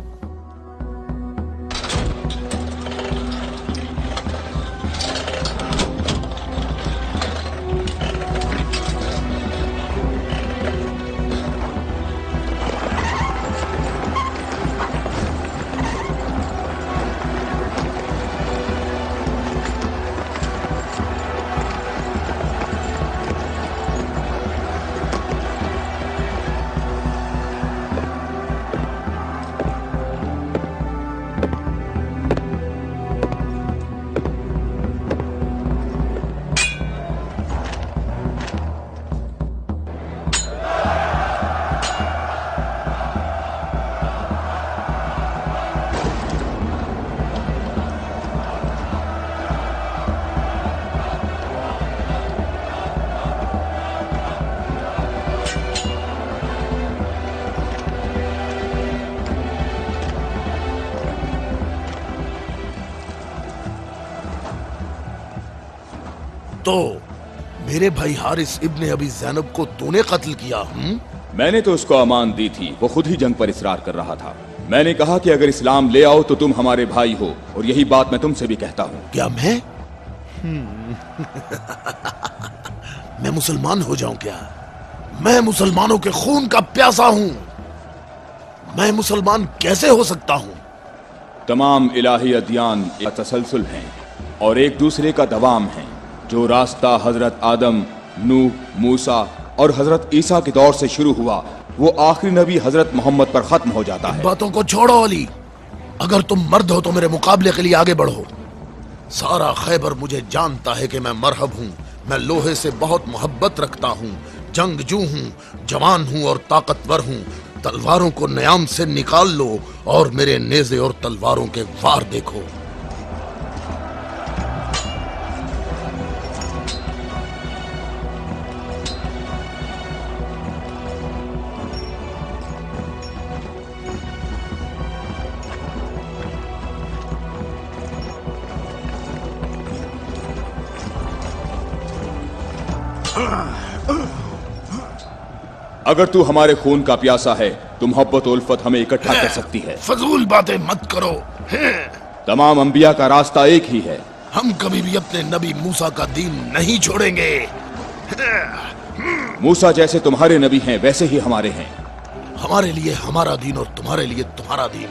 तो मेरे भाई हारिस इब्ने अबी ज़ैनब को तूने कत्ल किया? मैंने तो उसको अमान दी थी, वो खुद ही जंग पर इसरार कर रहा था। मैंने कहा कि अगर इस्लाम ले आओ तो तुम हमारे भाई हो, और यही बात मैं तुमसे भी कहता हूँ। क्या मैं मैं मुसलमान हो जाऊं क्या? मैं मुसलमानों के खून का प्यासा हूं। मैं मुसलमान कैसे हो सकता हूं? तमाम इलाही अदियान एक तसलसल हैं और एक दूसरे का दवाम है। जो रास्ता हजरत आदम, नूह, मूसा और हजरत ईसा के दौर से शुरू हुआ, वो आखिरी नबी हजरत मोहम्मद पर खत्म हो जाता है। बातों को छोड़ो अली, अगर तुम मर्द हो तो मेरे मुकाबले के लिए आगे बढ़ो। सारा खैबर मुझे जानता है कि मैं मरहब हूँ। मैं लोहे से बहुत मोहब्बत रखता हूँ, जंगजू हूँ, जवान हूँ और ताकतवर हूँ। तलवारों को न्याम से निकाल लो और मेरे नेज़े और तलवारों के वार देखो। अगर तू हमारे खून का प्यासा है तो मोहब्बत उल्फत हमें इकट्ठा कर सकती है। फजूल बातें मत करो। तमाम अंबिया का रास्ता एक ही है। हम कभी भी अपने नबी मूसा का दीन नहीं छोड़ेंगे। मूसा जैसे तुम्हारे नबी हैं वैसे ही हमारे हैं। हमारे लिए हमारा दीन और तुम्हारे लिए तुम्हारा दीन।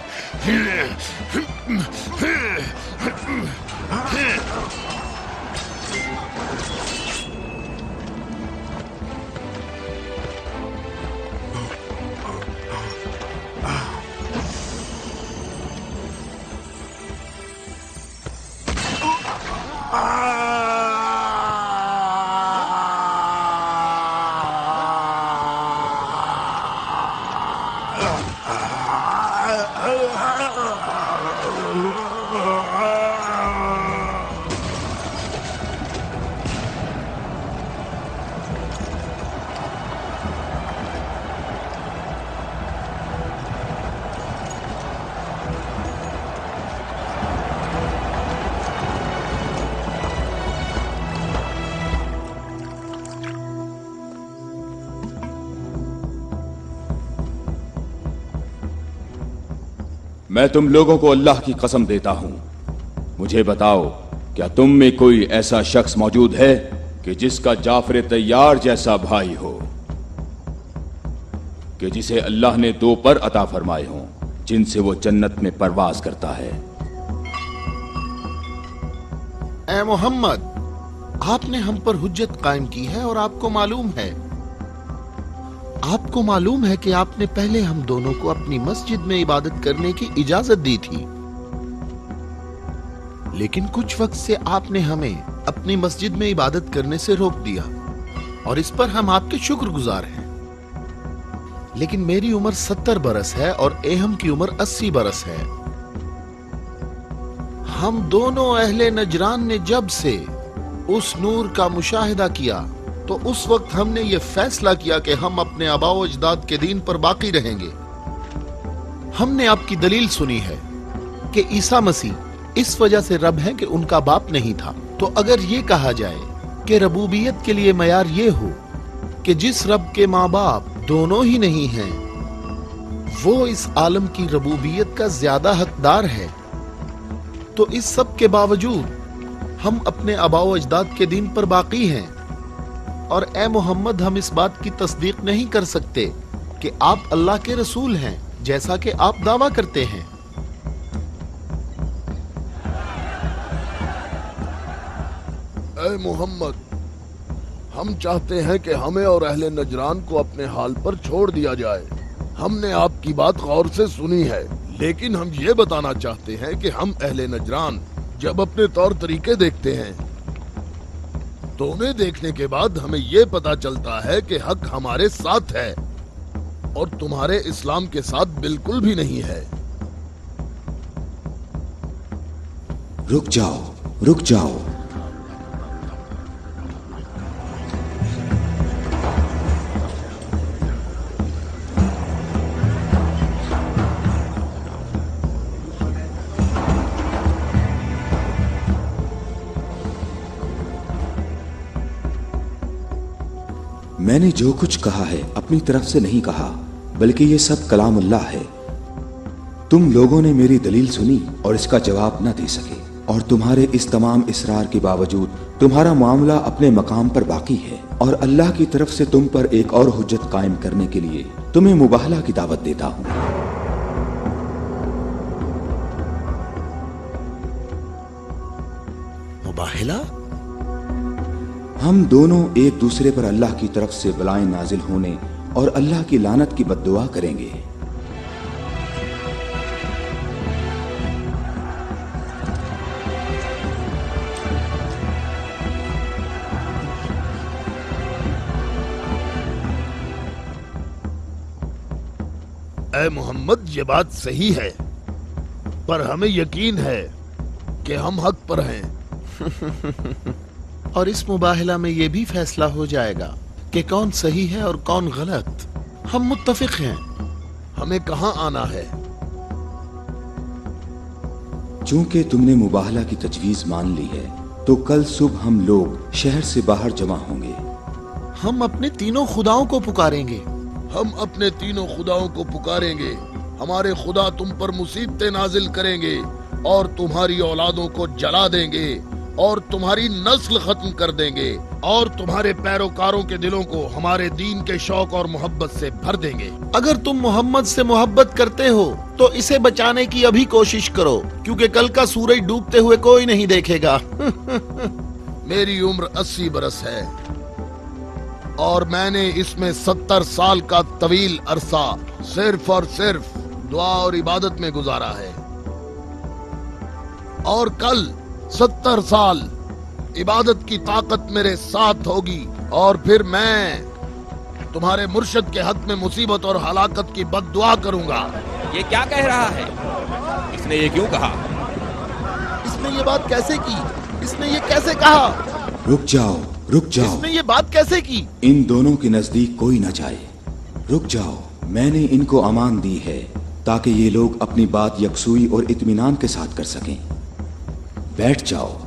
मैं तुम लोगों को अल्लाह की कसम देता हूं, मुझे बताओ क्या तुम में कोई ऐसा शख्स मौजूद है कि जिसका जाफर तैयार जैसा भाई हो, कि जिसे अल्लाह ने 2 पर अता फरमाए हों जिनसे वो जन्नत में परवाज करता है। ए मोहम्मद, आपने हम पर हुज्जत कायम की है और आपको मालूम है कि आपने पहले हम दोनों को अपनी मस्जिद में इबादत करने की इजाजत दी थी, लेकिन कुछ वक्त से आपने हमें अपनी मस्जिद में इबादत करने से रोक दिया और इस पर हम आपके शुक्रगुजार हैं। लेकिन मेरी उम्र 70 बरस है और एहम की उम्र 80 बरस है। हम दोनों अहले नजरान ने जब से उस नूर का मुशाहिदा किया तो उस वक्त हमने ये फैसला किया कि हम अपने आबाओ अजदाद के दीन पर बाकी रहेंगे। हमने आपकी दलील सुनी है कि ईसा मसीह इस वजह से रब हैं कि उनका बाप नहीं था। तो अगर ये कहा जाए कि रबूबियत के लिए मयार ये हो कि जिस रब के माँ बाप दोनों ही नहीं हैं, वो इस आलम की रबूबियत का ज्यादा हकदार है, तो इस सब के बावजूद हम अपने आबाओ अजदाद के दीन पर बाकी हैं। और ए मोहम्मद, हम इस बात की तस्दीक नहीं कर सकते कि आप अल्लाह के रसूल हैं, जैसा कि आप दावा करते हैं। ए मोहम्मद, हम चाहते हैं कि हमें और अहले नजरान को अपने हाल पर छोड़ दिया जाए। हमने आपकी बात गौर से सुनी है, लेकिन हम ये बताना चाहते हैं कि हम अहले नजरान जब अपने तौर तरीके देखते हैं तो उन्हें देखने के बाद हमें ये पता चलता है कि हक हमारे साथ है और तुम्हारे इस्लाम के साथ बिल्कुल भी नहीं है। रुक जाओ, रुक जाओ। मैंने जो कुछ कहा है अपनी तरफ से नहीं कहा, बल्कि ये सब कलामुल्लाह है। तुम लोगों ने मेरी दलील सुनी और इसका जवाब न दे सके, और तुम्हारे इस तमाम इसरार के बावजूद तुम्हारा मामला अपने मकाम पर बाकी है। और अल्लाह की तरफ से तुम पर एक और हुज्जत कायम करने के लिए तुम्हें मुबाहला की दावत देता हूँ। मुबाहला? हम दोनों एक दूसरे पर अल्लाह की तरफ से बलाएं नाजिल होने और अल्लाह की लानत की बद्दुआ करेंगे। ए मोहम्मद, ये बात सही है, पर हमें यकीन है कि हम हक पर हैं। और इस मुबाहला में ये भी फैसला हो जाएगा कि कौन सही है और कौन गलत। हम मुत्तफिक हैं। हमें कहाँ आना है? चूंकि तुमने मुबाहला की तजवीज मान ली है, तो कल सुबह हम लोग शहर से बाहर जमा होंगे। हम अपने तीनों खुदाओं को पुकारेंगे। हम अपने तीनों खुदाओं को पुकारेंगे। हमारे खुदा तुम पर मुसीबतें नाजिल करेंगे और तुम्हारी औलादों को जला देंगे और तुम्हारी नस्ल खत्म कर देंगे और तुम्हारे पैरोकारों के दिलों को हमारे दीन के शौक और मोहब्बत से भर देंगे। अगर तुम मोहम्मद से मोहब्बत करते हो तो इसे बचाने की अभी कोशिश करो, क्योंकि कल का सूरज डूबते हुए कोई नहीं देखेगा। मेरी उम्र 80 बरस है और मैंने इसमें 70 साल का तवील अरसा सिर्फ और सिर्फ दुआ और इबादत में गुजारा है, और कल 70 साल इबादत की ताकत मेरे साथ होगी और फिर मैं तुम्हारे मुर्शद के हक में मुसीबत और हलाकत की बद्दुआ करूंगा। ये क्या कह रहा है? इसने ये क्यों कहा? इसने ये बात कैसे की? इसने ये कैसे कहा? रुक जाओ, रुक जाओ। इसने ये बात कैसे की? इन दोनों के नजदीक कोई न जाए। रुक जाओ, मैंने इनको अमान दी है ताकि ये लोग अपनी बात यकसुई और इत्मीनान के साथ कर सकें। बैठ जाओ।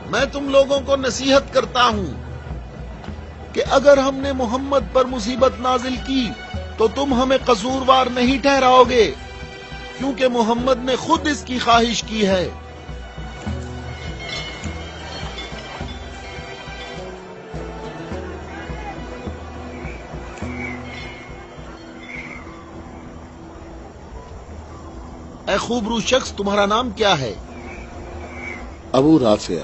मैं तुम लोगों को नसीहत करता हूं कि अगर हमने मोहम्मद पर मुसीबत नाजिल की तो तुम हमें कसूरवार नहीं ठहराओगे, क्योंकि मोहम्मद ने खुद इसकी ख्वाहिश की है। اے خوبرو شخص، تمہارا نام کیا ہے؟ ابو رافع،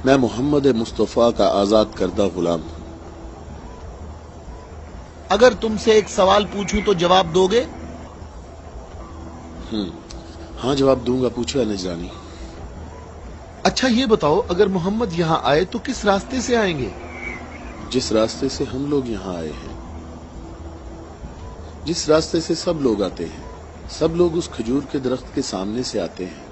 میں محمد مصطفیٰ کا آزاد کردہ غلام ہوں۔ اگر تم سے ایک سوال پوچھوں تو جواب دو گے؟ ہاں جواب دوں گا، پوچھو اے نجرانی۔ اچھا یہ بتاؤ، اگر محمد یہاں آئے تو کس راستے سے آئیں گے؟ جس راستے سے ہم لوگ یہاں آئے ہیں، جس راستے سے سب لوگ آتے ہیں، سب لوگ اس کھجور کے درخت کے سامنے سے آتے ہیں۔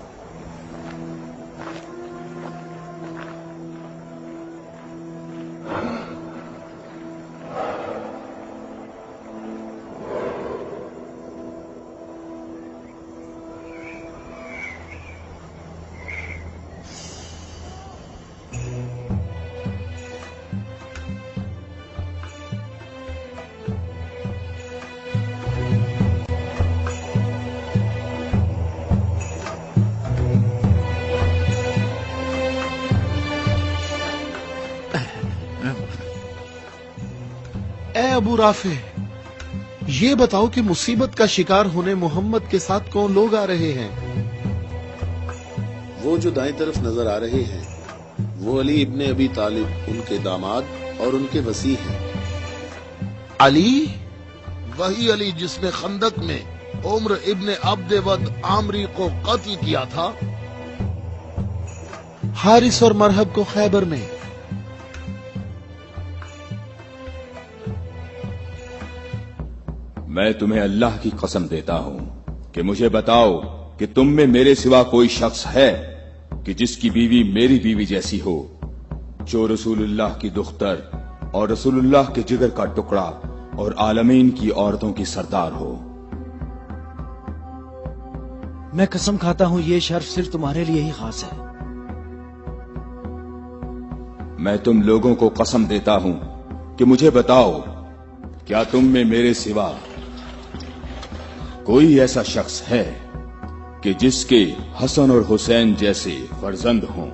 اے ابو رافع، یہ بتاؤ کہ مصیبت کا شکار ہونے محمد کے ساتھ کون لوگ آ رہے ہیں؟ وہ جو دائیں طرف نظر آ رہے ہیں وہ علی ابن ابی طالب، ان کے داماد اور ان کے وصی ہیں۔ علی؟ وہی علی جس نے خندق میں عمر ابن عبد ود عامری کو قتل کیا تھا؟ حارث اور مرحب کو خیبر میں؟ میں تمہیں اللہ کی قسم دیتا ہوں کہ مجھے بتاؤ کہ تم میں میرے سوا کوئی شخص ہے کہ جس کی بیوی میری بیوی جیسی ہو، جو رسول اللہ کی دختر اور رسول اللہ کے جگر کا ٹکڑا اور عالمین کی عورتوں کی سردار ہو۔ میں قسم کھاتا ہوں یہ شرف صرف تمہارے لیے ہی خاص ہے۔ میں تم لوگوں کو قسم دیتا ہوں کہ مجھے بتاؤ، کیا تم میں میرے سوا کوئی ایسا شخص ہے کہ جس کے حسن اور حسین جیسے فرزند ہوں،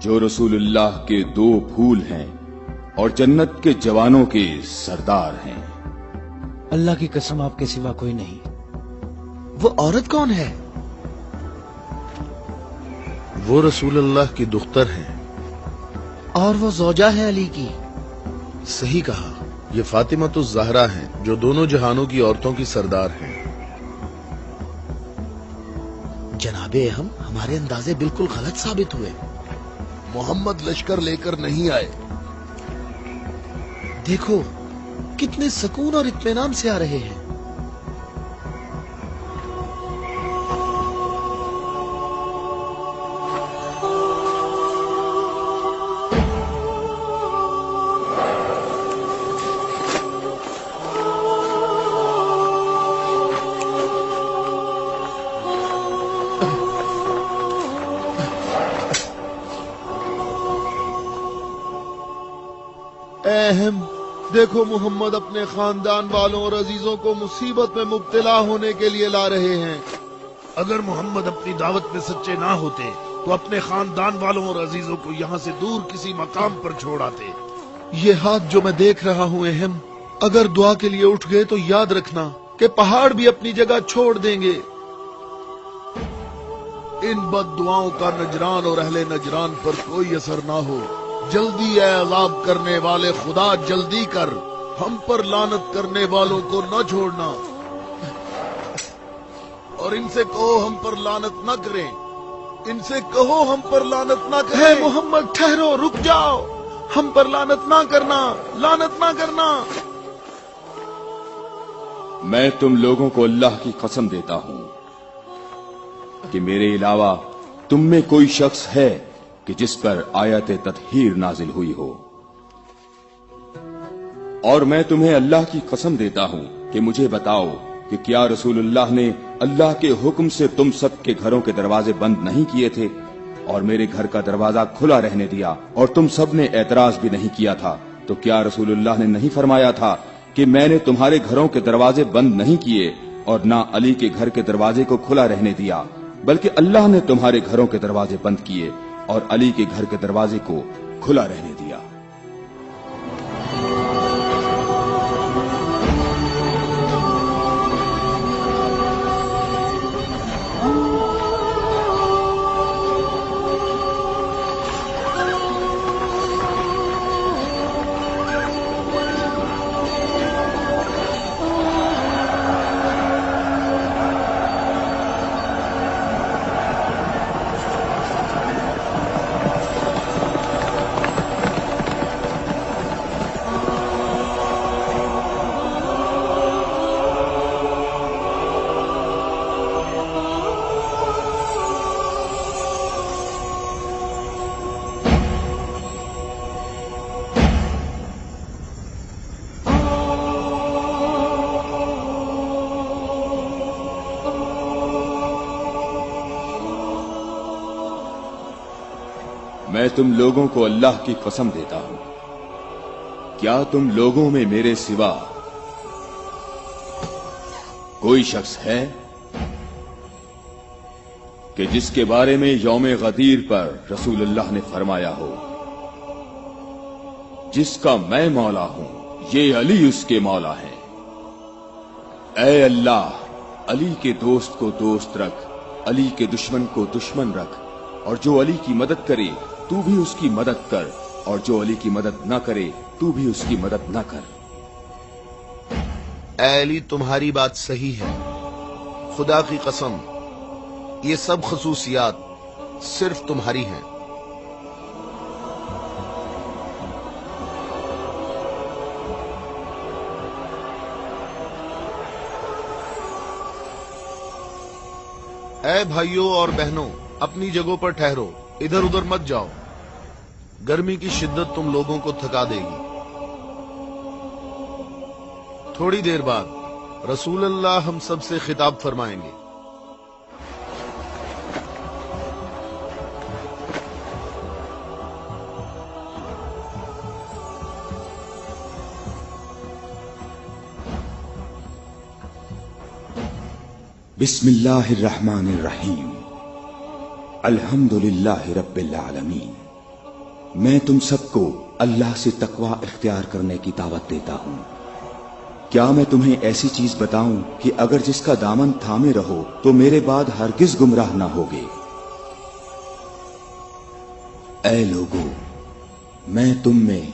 جو رسول اللہ کے دو پھول ہیں اور جنت کے جوانوں کے سردار ہیں؟ اللہ کی قسم آپ کے سوا کوئی نہیں۔ وہ عورت کون ہے؟ وہ رسول اللہ کی دختر ہیں۔ اور وہ زوجہ ہے علی کی؟ صحیح کہا، یہ فاطمہ الزہرا ہیں جو دونوں جہانوں کی عورتوں کی سردار ہیں۔ جناب اہم، ہمارے اندازے بالکل غلط ثابت ہوئے۔ محمد لشکر لے کر نہیں آئے۔ دیکھو کتنے سکون اور اطمینان سے آ رہے ہیں۔ اہم دیکھو، محمد اپنے خاندان والوں اور عزیزوں کو مصیبت میں مبتلا ہونے کے لیے لا رہے ہیں۔ اگر محمد اپنی دعوت میں سچے نہ ہوتے تو اپنے خاندان والوں اور عزیزوں کو یہاں سے دور کسی مقام پر چھوڑ آتے۔ یہ ہاتھ جو میں دیکھ رہا ہوں اہم، اگر دعا کے لیے اٹھ گئے تو یاد رکھنا کہ پہاڑ بھی اپنی جگہ چھوڑ دیں گے۔ ان بد دعاؤں کا نجران اور اہل نجران پر کوئی اثر نہ ہو۔ جلدی اے عذاب کرنے والے خدا، جلدی کر، ہم پر لعنت کرنے والوں کو نہ چھوڑنا، اور ان سے کہو ہم پر لعنت نہ کریں، ان سے کہو ہم پر لعنت نہ کریں۔ اے محمد ٹھہرو، رک جاؤ، ہم پر لعنت نہ کرنا، لعنت نہ کرنا۔ میں تم لوگوں کو اللہ کی قسم دیتا ہوں کہ میرے علاوہ تم میں کوئی شخص ہے کہ جس پر آیت تطہیر نازل ہوئی ہو، اور میں تمہیں اللہ کی قسم دیتا ہوں کہ مجھے بتاؤ کہ کیا رسول اللہ نے اللہ کے حکم سے تم سب کے گھروں کے دروازے بند نہیں کیے تھے اور میرے گھر کا دروازہ کھلا رہنے دیا، اور تم سب نے اعتراض بھی نہیں کیا تھا؟ تو کیا رسول اللہ نے نہیں فرمایا تھا کہ میں نے تمہارے گھروں کے دروازے بند نہیں کیے اور نہ علی کے گھر کے دروازے کو کھلا رہنے دیا، بلکہ اللہ نے تمہارے گھروں کے دروازے بند کیے اور علی کے گھر کے دروازے کو کھلا رہنے دیا؟ मैं तुम लोगों को अल्लाह की कसम देता हूं, क्या तुम लोगों में मेरे सिवा कोई शख्स है कि जिसके बारे में यौम गदीर पर रसूलुल्लाह ने फरमाया हो, जिसका मैं मौला हूं, ये अली उसके मौला है। ऐ अल्लाह, अली के दोस्त को दोस्त रख, अली के दुश्मन को दुश्मन रख, और जो अली की मदद करे तू भी उसकी मदद कर, और जो अली की मदद न करे तू भी उसकी मदद न कर। ऐ अली, तुम्हारी बात सही है, खुदा की कसम ये सब खसूसियात सिर्फ तुम्हारी हैं। ऐ भाइयों और बहनों, अपनी जगहों पर ठहरो, इधर उधर मत जाओ, गर्मी की शिद्दत तुम लोगों को थका देगी। थोड़ी देर बाद रसूलुल्लाह हम सब से खिताब फरमाएंगे। बिस्मिल्लाहिर्रहमानिर्रहीम, अल्हम्दुलिल्लाहि रब्बिल आलमीन। मैं तुम सबको अल्लाह से तकवा इख्तियार करने की दावत देता हूं। क्या मैं तुम्हें ऐसी चीज बताऊं कि अगर जिसका दामन थामे रहो तो मेरे बाद हरगिज गुमराह ना होगे। ऐ लोगों, मैं तुम में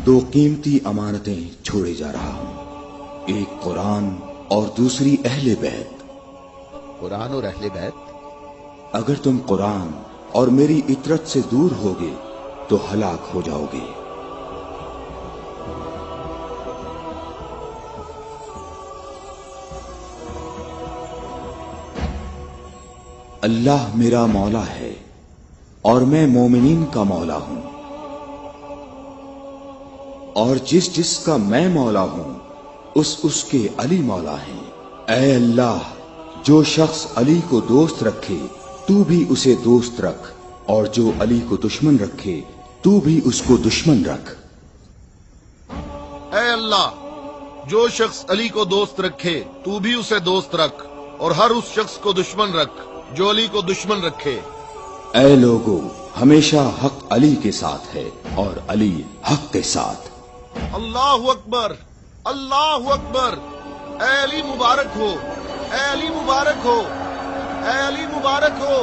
दो कीमती अमानतें छोड़े जा रहा हूं, एक कुरान और दूसरी अहले बैत। कुरान और अहले बैत? अगर तुम कुरान और मेरी इतरत से दूर होगे तो हलाक हो जाओगे। अल्लाह मेरा मौला है और मैं मोमिनीन का मौला हूं, और जिसका मैं मौला हूं उसके अली मौला हैं। ऐ अल्लाह, जो शख्स अली को दोस्त रखे तू भी उसे दोस्त रख, और जो अली को दुश्मन रखे तू भी उसको दुश्मन रख। ऐ अल्लाह, जो शख्स अली को दोस्त रखे तू भी उसे दोस्त रख, और हर उस शख्स को दुश्मन रख जो अली को दुश्मन रखे। ऐ लोगों, हमेशा हक अली के साथ है और अली हक के साथ। अल्लाहु अकबर, अल्लाहु अकबर। ऐ अली मुबारक हो, ऐ अली मुबारक हो, ऐ अली मुबारक हो।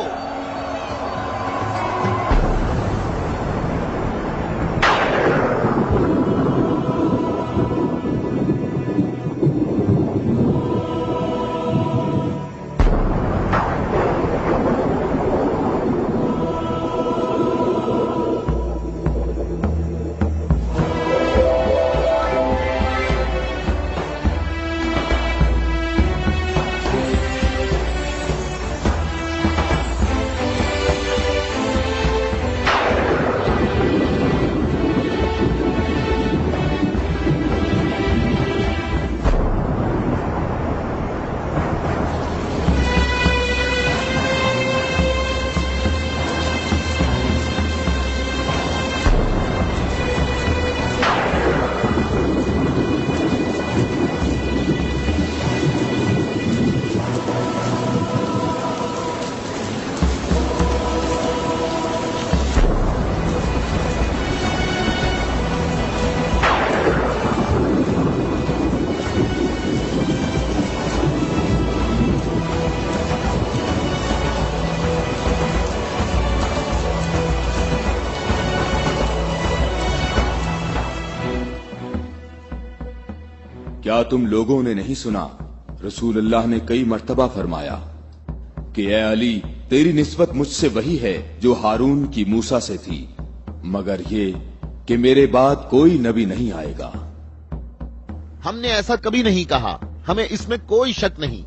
क्या तुम लोगों ने नहीं सुना, रसूलुल्लाह ने कई मर्तबा फरमाया कि ऐ अली, तेरी निस्बत मुझसे वही है जो हारून की मूसा से थी, मगर ये कि मेरे बाद कोई नबी नहीं आएगा। हमने ऐसा कभी नहीं कहा, हमें इसमें कोई शक नहीं।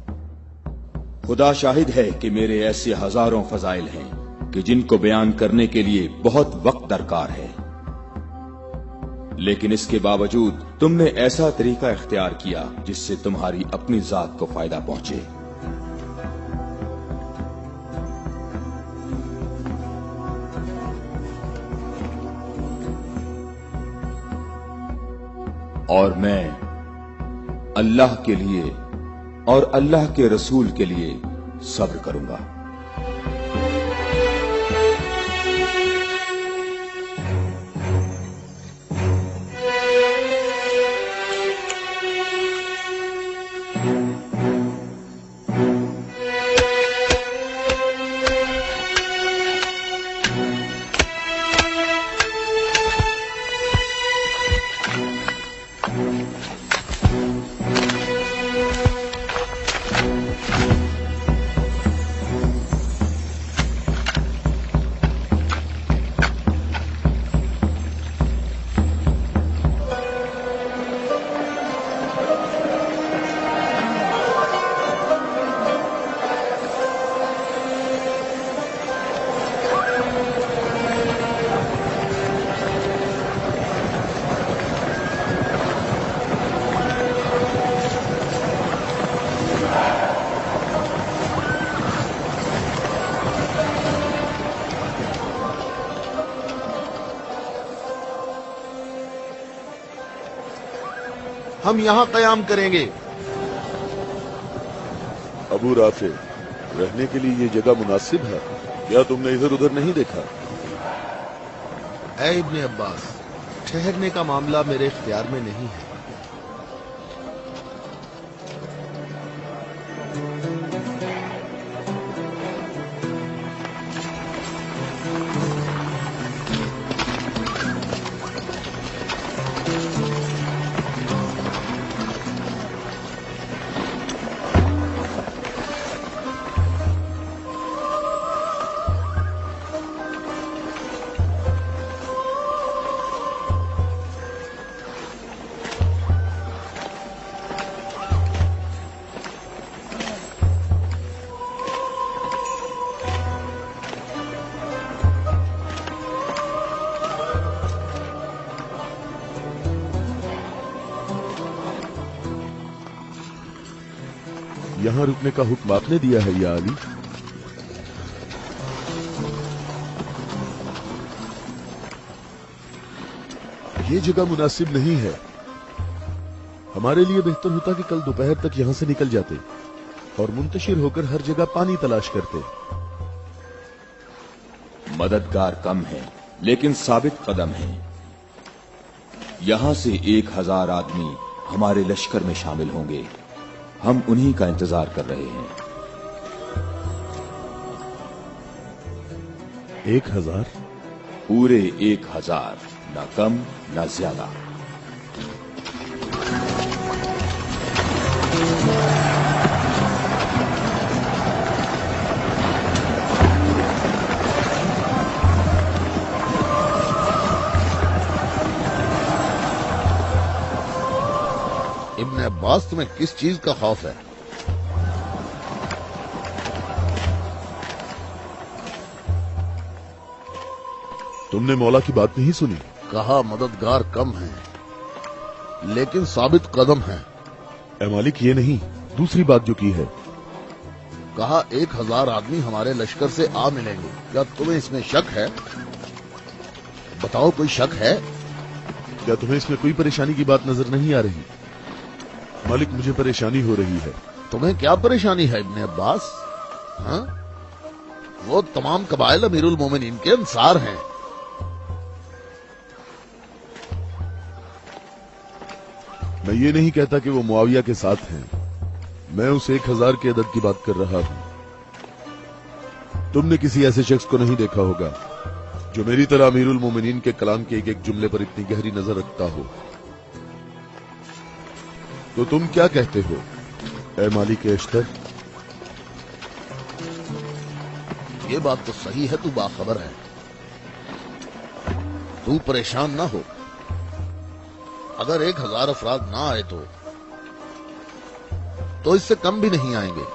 खुदा शाहिद है कि मेरे ऐसे हजारों फजाइल हैं कि जिनको बयान करने के लिए बहुत वक्त दरकार है, लेकिन इसके बावजूद तुमने ऐसा तरीका इख्तियार किया जिससे तुम्हारी अपनी जात को फायदा पहुंचे। और मैं अल्लाह के लिए और अल्लाह के रसूल के लिए सब्र करूंगा। हम यहाँ कयाम करेंगे। अबू राफे, रहने के लिए ये जगह मुनासिब है? क्या तुमने इधर उधर नहीं देखा? ऐ इब्ने अब्बास, ठहरने का मामला मेरे इख्तियार में नहीं है। यहाँ रुकने का हुक्म आपने दिया है या अली? ये जगह मुनासिब नहीं है। हमारे लिए बेहतर होता कि कल दोपहर तक यहाँ से निकल जाते और मुंतशिर होकर हर जगह पानी तलाश करते। मददगार कम है लेकिन साबित कदम है। यहां से 1000 आदमी हमारे लश्कर में शामिल होंगे। हम उन्हीं का इंतजार कर रहे हैं। 1000? पूरे 1000, न कम न ज्यादा। इब्ने अब्बास, तुम्हें किस चीज का खौफ है? तुमने मौला की बात नहीं सुनी? कहा मददगार कम है लेकिन साबित कदम है। ए मालिक, ये नहीं, दूसरी बात जो की है। कहा 1000 आदमी हमारे लश्कर से आ मिलेंगे। क्या तुम्हें इसमें शक है? बताओ, कोई शक है? क्या तुम्हें इसमें कोई परेशानी की बात नजर नहीं आ रही? मालिक, मुझे परेशानी हो रही है। तुम्हें क्या परेशानी है इब्ने अब्बास? हाँ? वो तमाम कबाइल अमीरुल मोमिनीन के अंसार हैं। मैं ये नहीं कहता कि वो मुआविया के साथ हैं। मैं उस 1000 के अदद की बात कर रहा हूं। तुमने किसी ऐसे शख्स को नहीं देखा होगा जो मेरी तरह अमीरुल मोमिनीन के कलाम के एक एक जुमले पर इतनी गहरी नजर रखता हो। तो तुम क्या कहते हो ए मालिक अश्तर? ये बात तो सही है, तू बाखबर है। तू परेशान ना हो। अगर 1000 अफराद ना आए तो इससे कम भी नहीं आएंगे।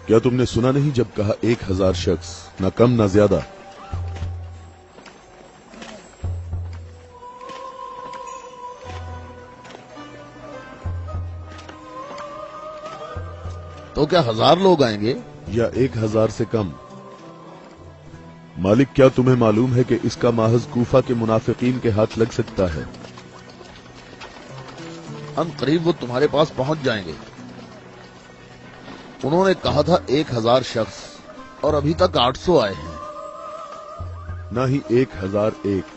क्या तुमने सुना नहीं जब कहा 1000 शख्स, ना कम ना ज्यादा? तो क्या 1000 लोग आएंगे या 1000 से कम? मालिक, क्या तुम्हें मालूम है कि इसका माहज कूफा के मुनाफिकीन के हाथ लग सकता है? अन करीब वो तुम्हारे पास पहुंच जाएंगे। उन्होंने कहा था 1000 शख्स और अभी तक 800 आए हैं। ना ही 1001।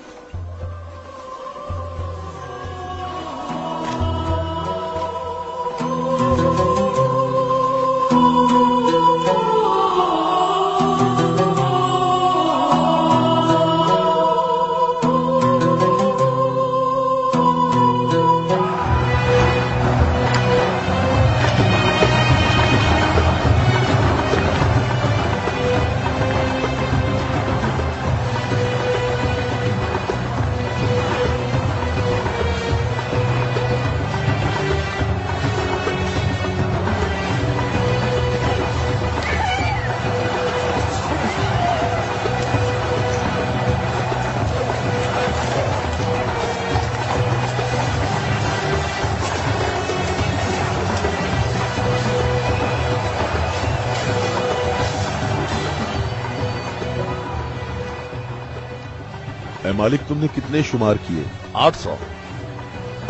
ऐ मालिक, तुमने कितने शुमार किए? 800।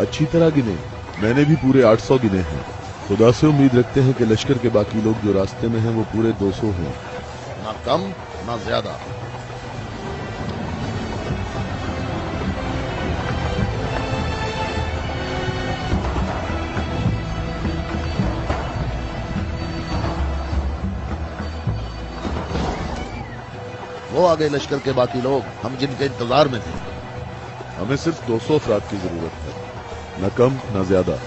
अच्छी तरह गिने। मैंने भी पूरे 800 गिने हैं। खुदा से उम्मीद रखते हैं कि लश्कर के बाकी लोग जो रास्ते में हैं वो पूरे 200 हों। ना कम ना ज्यादा। वो आ गए लश्कर के बाकी लोग, हम जिनके इंतजार में थे। हमें सिर्फ 200 अफराद की जरूरत है, न कम न ज्यादा।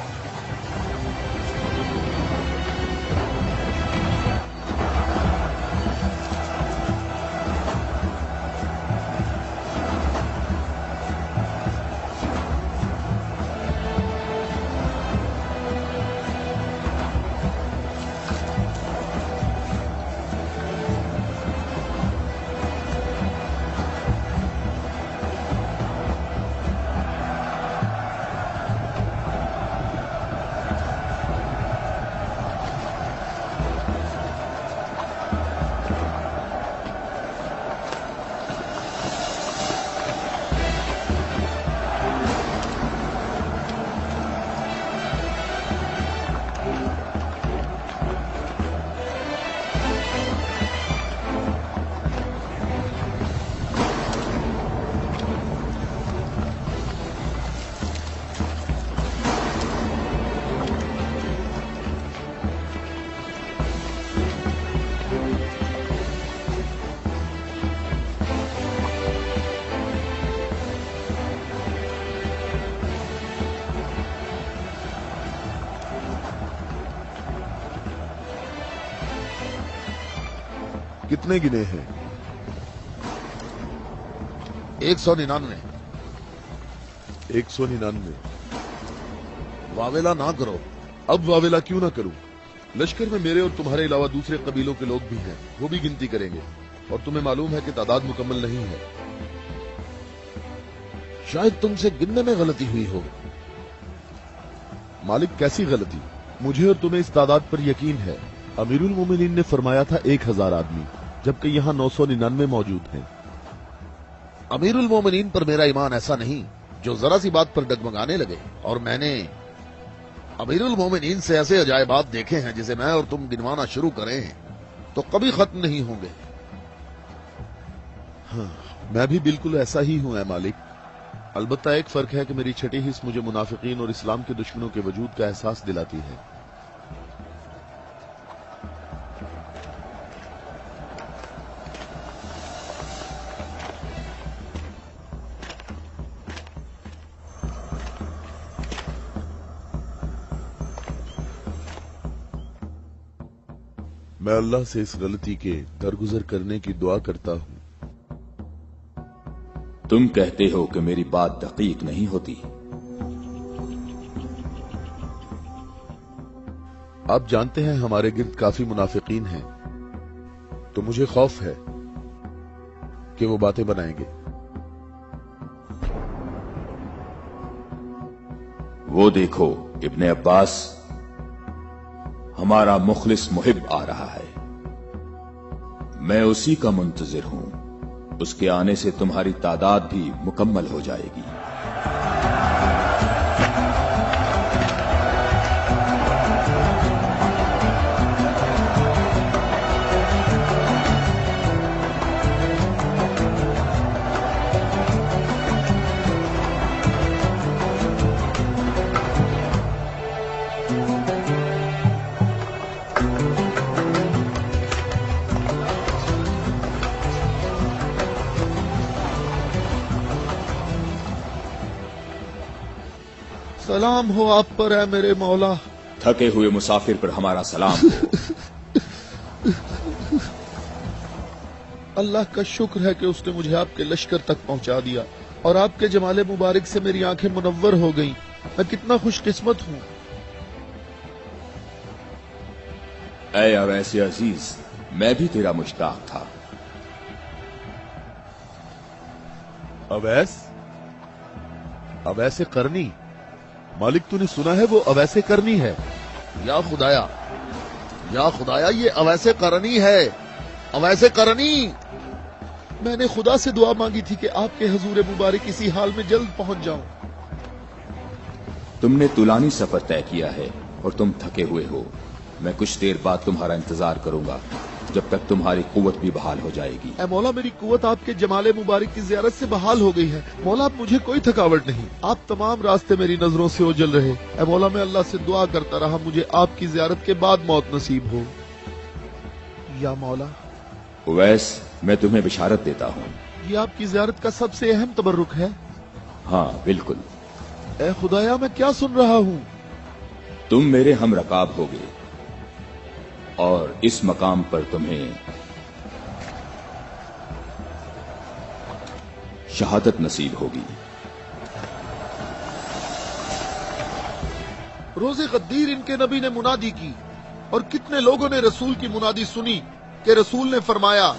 कितने गिने हैं? 199। 199। वावेला ना करो। अब वावेला क्यों ना करूं? लश्कर में मेरे और तुम्हारे अलावा दूसरे कबीलों के लोग भी हैं, वो भी गिनती करेंगे। और तुम्हें मालूम है कि तादाद मुकम्मल नहीं है। शायद तुमसे गिनने में गलती हुई हो। मालिक, कैसी गलती? मुझे और तुम्हें इस तादाद पर यकीन है। अमीरुल मोमिनीन ने फरमाया था 1000 आदमी, जबकि यहाँ 999 मौजूद हैं। अमीरुल मोमिनीन पर मेरा ईमान ऐसा नहीं जो जरा सी बात पर डगमगाने लगे। और मैंने अमीरुल मोमिनीन से ऐसे अजायबात देखे हैं जिसे मैं और तुम गिनवाना शुरू करें तो कभी खत्म नहीं होंगे। हाँ, मैं भी बिल्कुल ऐसा ही हूं ऐ मालिक। अलबत्ता एक फर्क है कि मेरी छठी हिस्स मुझे मुनाफिकीन और इस्लाम के दुश्मनों के वजूद का एहसास दिलाती है। मैं अल्लाह से इस गलती के दरगुजर करने की दुआ करता हूं। तुम कहते हो कि मेरी बात दकीक नहीं होती। आप जानते हैं हमारे गिर्द काफी मुनाफिकीन हैं, तो मुझे खौफ है कि वो बातें बनाएंगे। वो देखो, इब्ने अब्बास, हमारा मुखलिस मुहिब आ रहा है। मैं उसी का मुंतजिर हूं। उसके आने से तुम्हारी तादाद भी मुकम्मल हो जाएगी। सलाम हो आप पर है मेरे मौला। थके हुए मुसाफिर पर हमारा सलाम हो। अल्लाह का शुक्र है कि उसने मुझे आपके लश्कर तक पहुंचा दिया और आपके जमाले मुबारक से मेरी आंखें मुनव्वर हो गईं। मैं कितना खुशकिस्मत हूँ। ऐ अवैस अजीज, मैं भी तेरा मुश्ताक था। अवैस? अवैसे करनी? मालिक तूने सुना है वो अवैसे करनी है? या खुदाया ये अवैसे करनी है, अवैसे करनी। मैंने खुदा से दुआ मांगी थी कि आपके हजूर मुबारक इसी हाल में जल्द पहुंच जाऊं। तुमने तुलानी सफर तय किया है और तुम थके हुए हो। मैं कुछ देर बाद तुम्हारा इंतजार करूंगा जब तक तुम्हारी कुव्वत भी बहाल हो जाएगी। ऐ मौला, मेरी कुव्वत आपके जमाले मुबारक की ज़ियारत से बहाल हो गई है। मौला, अब मुझे कोई थकावट नहीं। आप तमाम रास्ते मेरी नजरों से ओझल रहे। ऐ मौला, मैं अल्लाह से दुआ करता रहा मुझे आपकी ज़ियारत के बाद मौत नसीब हो। या मौला, उवैस, मैं तुम्हें बिशारत देता हूँ। ये आपकी ज़ियारत का सबसे अहम तबर्रुक है। हाँ बिल्कुल। ऐ खुदाया, मैं क्या सुन रहा हूँ? तुम मेरे हम रकाब होगे और इस मकाम पर तुम्हें शहादत नसीब होगी। रोज़े गद्दीर इनके नबी ने मुनादी की और कितने लोगों ने रसूल की मुनादी सुनी कि रसूल ने फरमाया,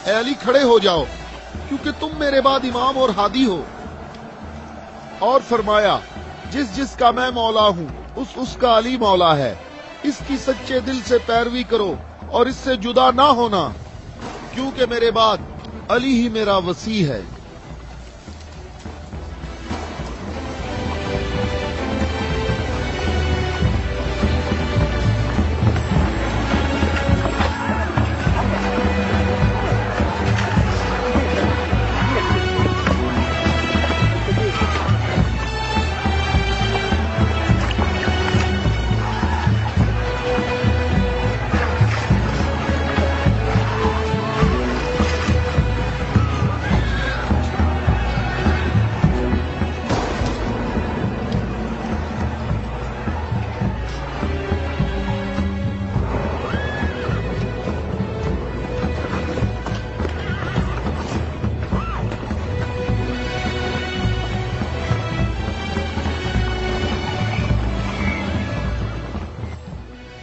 ऐ अली खड़े हो जाओ क्योंकि तुम मेरे बाद इमाम और हादी हो। और फरमाया, जिसका मैं मौला हूँ उसका अली मौला है। इसकी सच्चे दिल से पैरवी करो और इससे जुदा ना होना, क्योंकि मेरे बाद अली ही मेरा वसी है।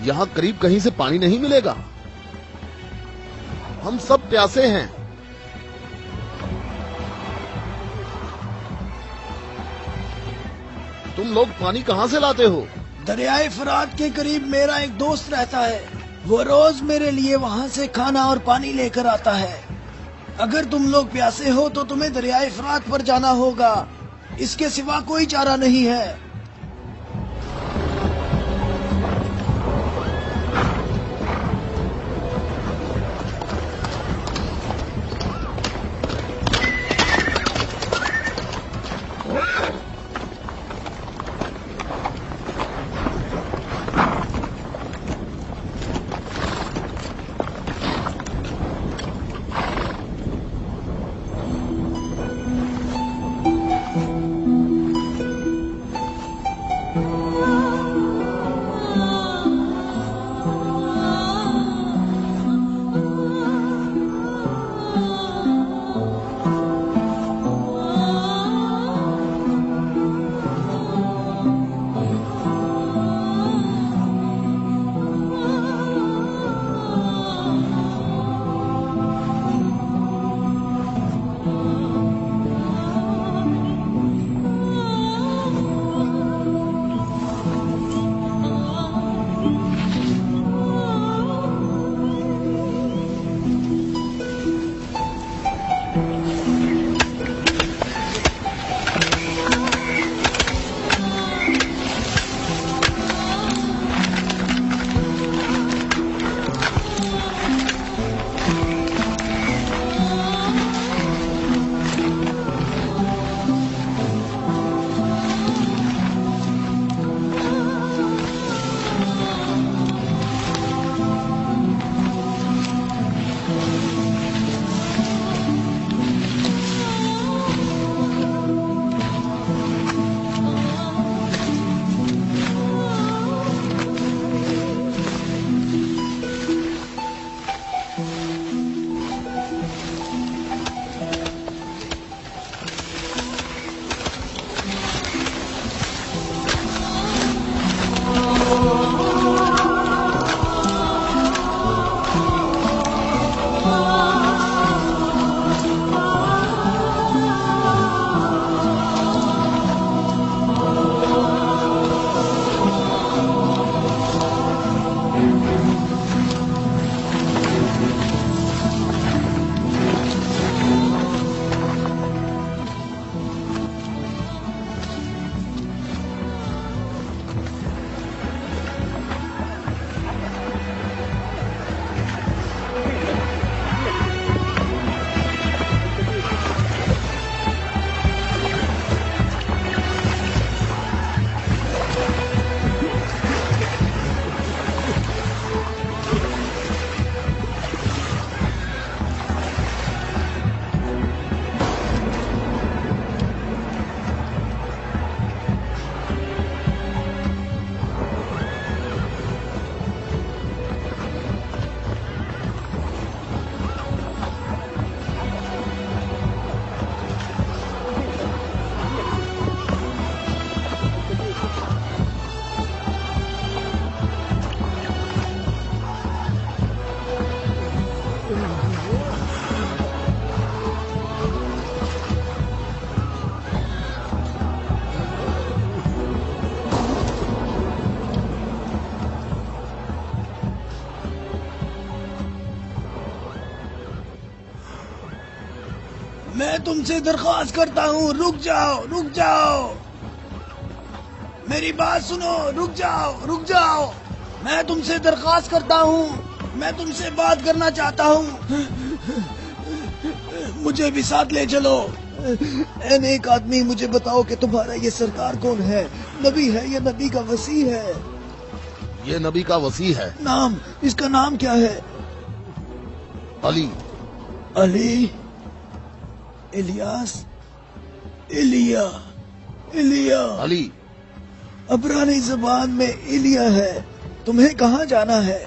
यहाँ करीब कहीं से पानी नहीं मिलेगा। हम सब प्यासे हैं। तुम लोग पानी कहाँ से लाते हो? दरियाए फरात के करीब मेरा एक दोस्त रहता है। वो रोज मेरे लिए वहाँ से खाना और पानी लेकर आता है। अगर तुम लोग प्यासे हो तो तुम्हें दरियाए फरात पर जाना होगा। इसके सिवा कोई चारा नहीं है। میں تم سے درخواست کرتا ہوں، رک جاؤ، رک جاؤ، میری بات سنو، رک جاؤ، رک جاؤ، میں تم سے درخواست کرتا ہوں، میں تم سے بات کرنا چاہتا ہوں، مجھے بھی ساتھ لے چلو۔ اے نیک آدمی، مجھے بتاؤ کہ تمہارا یہ سرکار کون ہے؟ نبی ہے یا نبی کا وصی ہے؟ یہ نبی کا وصی ہے۔ نام، اس کا نام کیا ہے؟ علی۔ علی، الیاس، ایلیا، ایلیا۔ علی۔ عبرانی زبان میں ایلیا ہے۔ تمہیں کہاں جانا ہے؟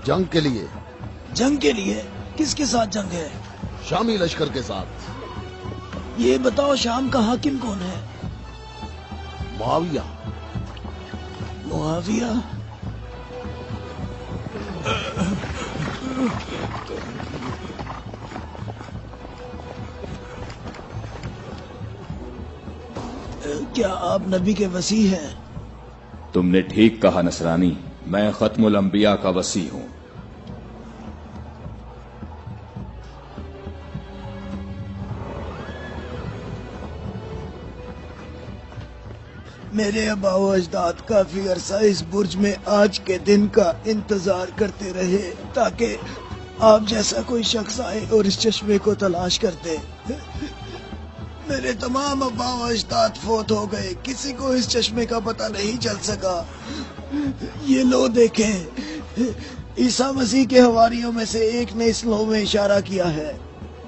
جنگ کے لیے۔ جنگ کے لیے؟ کس کے ساتھ جنگ ہے؟ شامی لشکر کے ساتھ۔ یہ بتاؤ شام کا حاکم کون ہے؟ معاویہ۔ معاویہ؟ کیا آپ نبی کے وصی ہیں؟ تم نے ٹھیک کہا نصرانی، میں ختم الانبیاء کا وصی ہوں۔ میرے آبا و اجداد کافی عرصہ اس برج میں آج کے دن کا انتظار کرتے رہے تاکہ آپ جیسا کوئی شخص آئے اور اس چشمے کو تلاش کرتے۔ میرے تمام آبا و اجداد فوت ہو گئے، کسی کو اس چشمے کا پتہ نہیں چل سکا۔ یہ لو دیکھیں، عیسیٰ مسیح کے حواریوں میں سے ایک نے اس لو میں اشارہ کیا ہے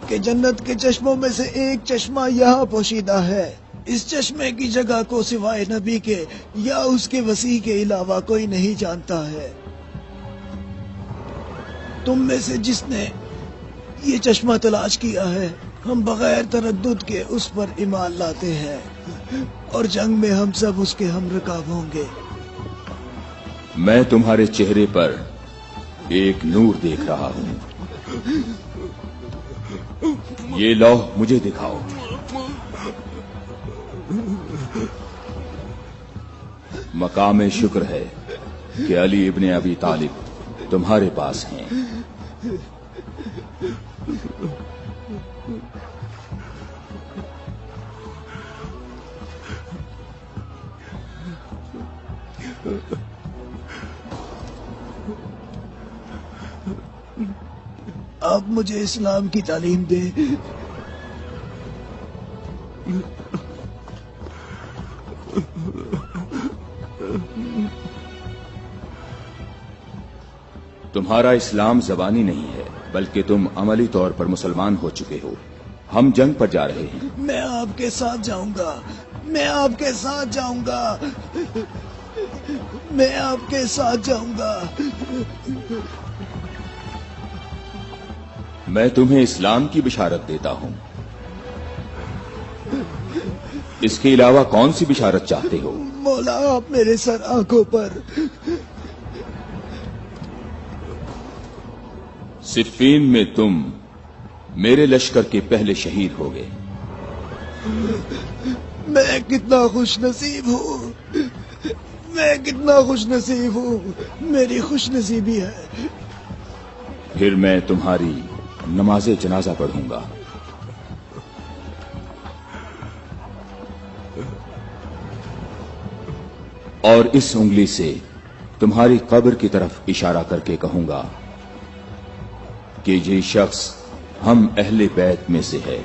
کہ جنت کے چشموں میں سے ایک چشمہ یہاں پوشیدہ ہے۔ اس چشمے کی جگہ کو سوائے نبی کے یا اس کے وصی کے علاوہ کوئی نہیں جانتا ہے۔ تم میں سے جس نے یہ چشمہ تلاش کیا ہے، ہم بغیر تردد کے اس پر ایمان لاتے ہیں اور جنگ میں ہم سب اس کے ہم رکاب ہوں گے۔ میں تمہارے چہرے پر ایک نور دیکھ رہا ہوں، یہ لوح مجھے دکھاؤ۔ مقام شکر ہے کہ علی ابن ابی طالب تمہارے پاس ہیں۔ آپ مجھے اسلام کی تعلیم دیں۔ تمہارا اسلام زبانی نہیں ہے بلکہ تم عملی طور پر مسلمان ہو چکے ہو۔ ہم جنگ پر جا رہے ہیں۔ میں آپ کے ساتھ جاؤں گا، میں آپ کے ساتھ جاؤں گا، میں آپ کے ساتھ جاؤں گا۔ میں تمہیں اسلام کی بشارت دیتا ہوں، اس کے علاوہ کون سی بشارت چاہتے ہو؟ مولا، آپ میرے سر آنکھوں پر۔ صفین میں تم میرے لشکر کے پہلے شہید ہو گئے۔ میں کتنا خوش نصیب ہوں، میں کتنا خوش نصیب ہوں، میری خوش نصیبی ہے۔ پھر میں تمہاری نماز جنازہ پڑھوں گا۔ اور اس انگلی سے تمہاری قبر کی طرف اشارہ کر کے کہوں گا کہ یہ شخص ہم اہل بیت میں سے ہے۔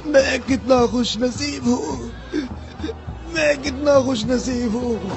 میں کتنا خوش نصیب ہوں، میں کتنا خوش نصیب ہوں۔